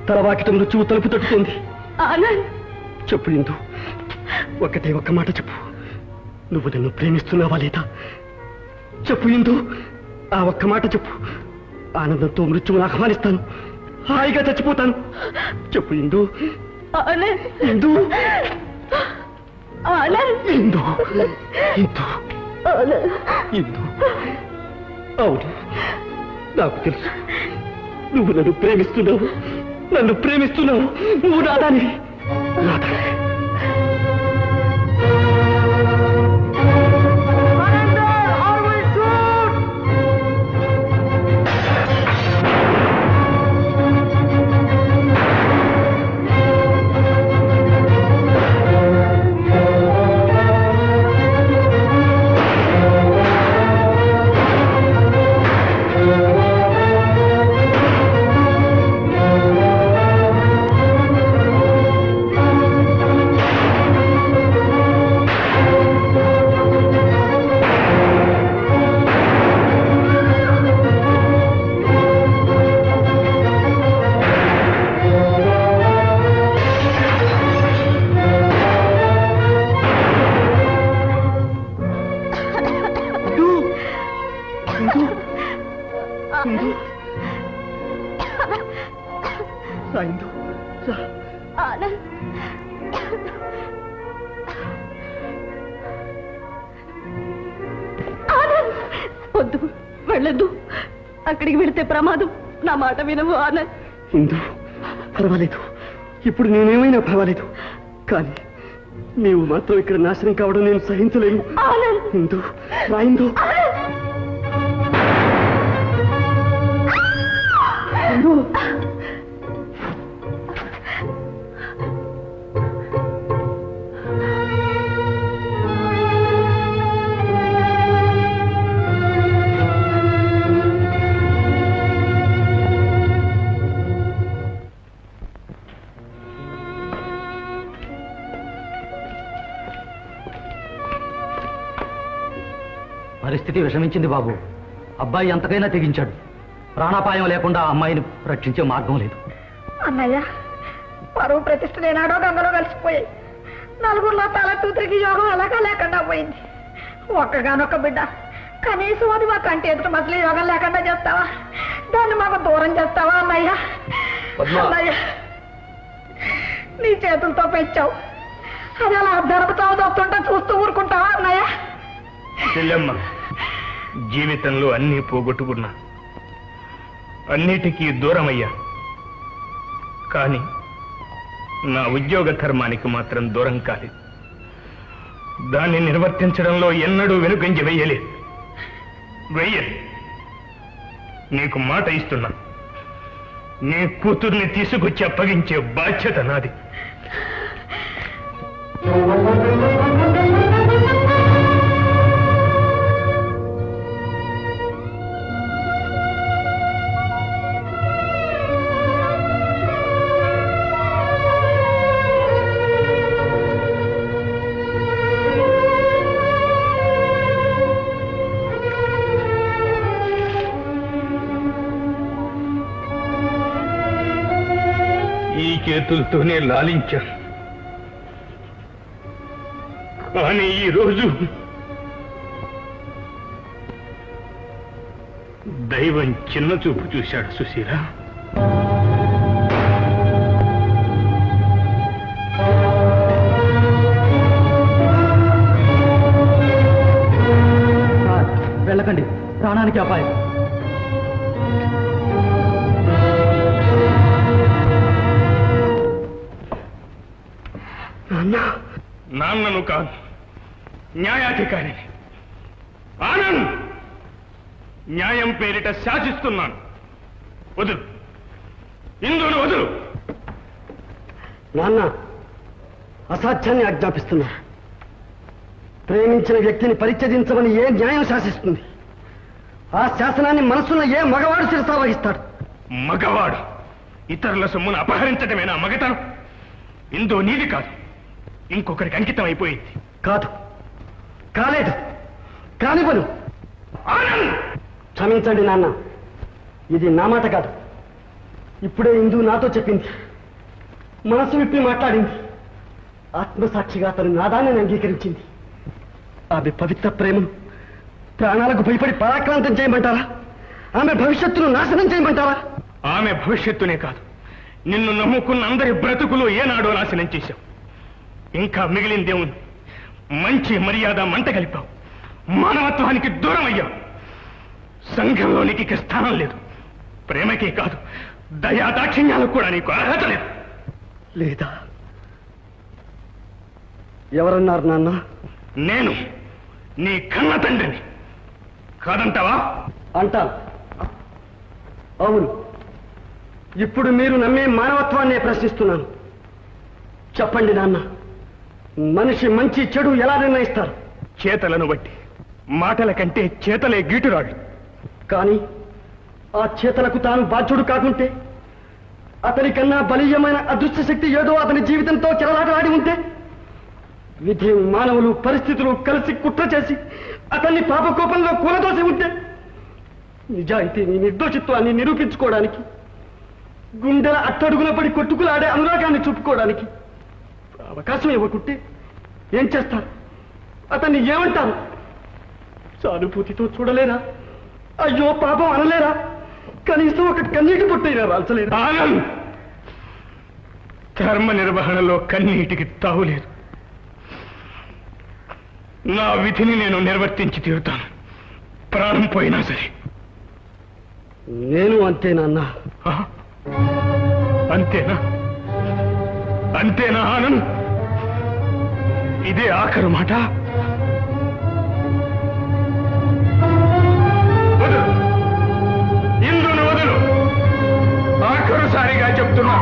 తలవాకిట మృత్యువు తలుపు తట్టుతుంది. చెప్పు ఇందు, ఒక్కటే ఒక్క మాట చెప్పు. నువ్వు నన్ను ప్రేమిస్తున్నావా లేదా? చెప్పు ఇందు, ఆ ఒక్క మాట చెప్పు. ఆనందంతో మృత్యువును ఆహ్వానిస్తాను, హాయిగా చచ్చిపోతాను. చెప్పు ఇందు. ఇందు, ఇందు, ఇందు, ఇందు. అవును, నాకు తెలుసు, నువ్వు నన్ను ప్రేమిస్తున్నావు, నన్ను ప్రేమిస్తున్నావు. నువ్వు నాదానివి, నాదానివి. వద్దు, వెళ్ళొద్దు. అక్కడికి వెళితే ప్రమాదం. నా మాట వినవు ఆనంద్. ఇందు, పర్వాలేదు, ఇప్పుడు నేనేమైనా పర్వాలేదు, కానీ నీవు మాత్రం ఇక్కడ నాశనం కావడం నేను సహించలేను. ఇందు, రా ఇందు. ఇందు, పరిస్థితి విషమించింది బాబు. అబ్బాయి ఎంతకైనా తెగించాడు. ప్రాణాపాయం లేకుండా అమ్మాయిని రక్షించే మార్గం లేదు. అన్నయ్య, పరువు ప్రతిష్టలు ఏనాడో గంగలో కలిసిపోయాయి. నలుగురిలో తల తూతురికి యోగం ఎలాగా లేకుండా పోయింది. ఒక్కగానొక్క బిడ్డ, కనీసం అది మా కంటి ఎదుట మసలి యోగం లేకుండా చేస్తావా? దాన్ని మాకు దూరం చేస్తావా అన్నయ్య? అన్నయ్య, నీ చేతులతో పెంచావు, అది అలా ధరపుతావు వస్తుంటా చూస్తూ ఊరుకుంటావా అన్నయ్య? చెల్లెమ్మ, జీవితంలో అన్నీ పోగొట్టుకున్నా, అన్నిటికీ దూరమయ్యా, కానీ నా ఉద్యోగ ధర్మానికి మాత్రం దూరం కాలేదు. దాన్ని నిర్వర్తించడంలో ఎన్నడూ వెనుకంజ వెయ్యలేదు. నీకు మాట ఇస్తున్నా, నీ కూతుర్ని తీసుకొచ్చి అప్పగించే బాధ్యత నాది. చేతులతోనే లాలించాను. కానీ ఈరోజు దైవం చిన్న చూపు చూశాడు సుశీల. వెళ్ళకండి, ప్రాణానికి అపాయం. నాన్నను కాదు, న్యాయాధికారిని. ఆనంద్, న్యాయం పేరిట శాసిస్తున్నాను. వదులు, ఇందును వదులు. నాన్న, అసాధ్యాన్ని ఆజ్ఞాపిస్తున్నా. ప్రేమించిన వ్యక్తిని పరిత్యజించమని ఏ న్యాయం శాసిస్తుంది? ఆ శాసనాన్ని మనసులో ఏ మగవాడు శిరసా వహిస్తాడు? మగవాడు ఇతరుల సొమ్మును అపహరించడమేనా మగతనం? ఇందో నీది కాదు, ఇంకొకరికి అంకితం అయిపోయింది. కాదు, కాలేదు, కానివ్వను. క్షమించండి నాన్న, ఇది నా మాట కాదు. ఇప్పుడే ఇందు నాతో చెప్పింది, మనసు విప్పి మాట్లాడింది. ఆత్మసాక్షిగా తను నాదాన్ని అంగీకరించింది. ఆమె పవిత్ర ప్రేమను ప్రాణాలకు భయపడి పరాక్రాంతం చేయమంటారా? ఆమె భవిష్యత్తును నాశనం చేయమంటారా? ఆమె భవిష్యత్తునే కాదు, నిన్ను నమ్ముకున్న అందరి బ్రతుకులు ఏనాడో నాశనం చేశావు. ఇంకా మిగిలిందేముంది? మంచి మర్యాద మంట కలిపావు, మానవత్వానికి దూరం అయ్యావు. సంఘంలోనికి ఇక స్థానం లేదు. ప్రేమకే కాదు, దయా దాక్షిణ్యాలకు కూడా నీకు అర్హత లేదు. లేదా? ఎవరన్నారు నాన్న? నేను నీ కన్న తండ్రిని. కాదంటావా? అంటాను. అవును, ఇప్పుడు మీరు నమ్మే మానవత్వాన్నే ప్రశ్నిస్తున్నాను. చెప్పండి నాన్న, మనిషి మంచి చెడు ఎలా నిర్ణయిస్తారు? చేతలను బట్టి. మాటల కంటే చేతలే గీటురాడు. కానీ ఆ చేతలకు తాను బాధ్యుడు కాకుంటే, అతని కన్నా బలీయమైన అదృష్ట శక్తి ఏదో అతని జీవితంతో చెలలాటలాడి ఉంటే, విధి మానవులు పరిస్థితులు కలిసి కుట్ర చేసి అతన్ని పాపకోపంలో కూలదోసి ఉంటే, నిజాయితీని నిర్దోషిత్వాన్ని నిరూపించుకోవడానికి, గుండెల అట్టడుగున పడి కొట్టుకులాడే అనురాగాన్ని చూపుకోవడానికి అవకాశం ఇవ్వకుంటే ఏం చేస్తారు? అతన్ని ఏమంటారు? సానుభూతితో చూడలేరా? అయ్యో పాపం అనలేరా? కనీసం ఒక కన్నీటి పుట్టైనా రాల్చలేరా? ధర్మ నిర్వహణలో కన్నీటికి తావులేదు. నా విధిని నేను నిర్వర్తించి తీరుతాను, ప్రాణం పోయినా సరే. నేను అంతేనన్నా. అంతేనా? అంతేనా ఆనంద్? ఇదే ఆఖరు మాట? వదులు, ఇందును వదులు. ఆఖరుసారిగా చెప్తున్నా.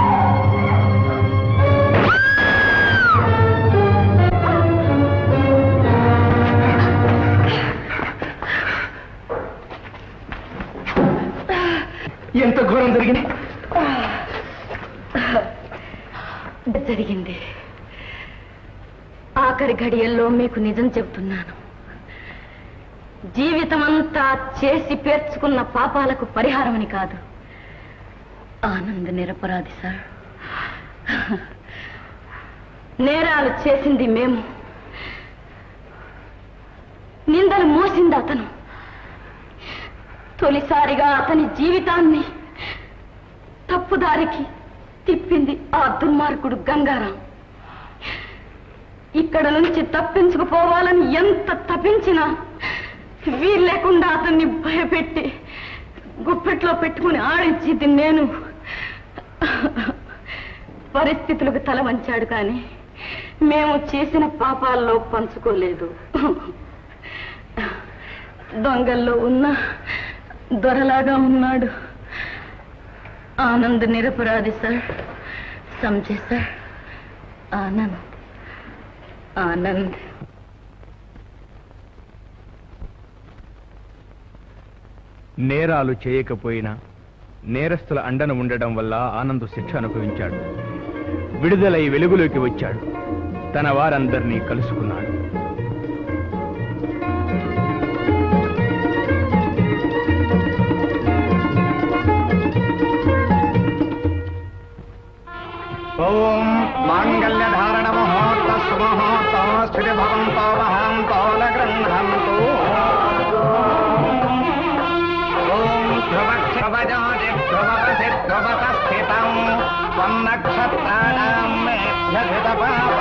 ఎంత ఘోరం జరిగింది? జరిగింది. ఆఖరి ఘడియల్లో మీకు నిజం చెబుతున్నాను. జీవితమంతా చేసి పేర్చుకున్న పాపాలకు పరిహారమని కాదు. ఆనంద్ నిరపరాధి సార్. నేరాలు చేసింది మేము, నిందలు మోసింది అతను. తొలిసారిగా అతని జీవితాన్ని తప్పుదారికి తిప్పింది ఆ దుర్మార్గుడు గంగారాం. ఇక్కడ నుంచి తప్పించుకుపోవాలని ఎంత తప్పించినా వీల్లేకుండా అతన్ని భయపెట్టి గుప్పెట్లో పెట్టుకుని ఆడించింది నేను. పరిస్థితులకు తల వంచాడు, కానీ మేము చేసిన పాపాల్లో పంచుకోలేదు. దొంగల్లో ఉన్న దొరలాగా ఉన్నాడు. ఆనంద్ నిరపరాధి సార్. సమझे సార్? ఆనంద్ ఆనంద్ నేరాలు చేయకపోయినా నేరస్తుల అండను ఉండడం వల్ల ఆనంద్ శిక్ష అనుభవించాడు. విడుదలై వెలుగులోకి వచ్చాడు. తన వారందరినీ కలుసుకున్నాడు. त्वन्नक्षत्राणां मेध्यधितपावकम्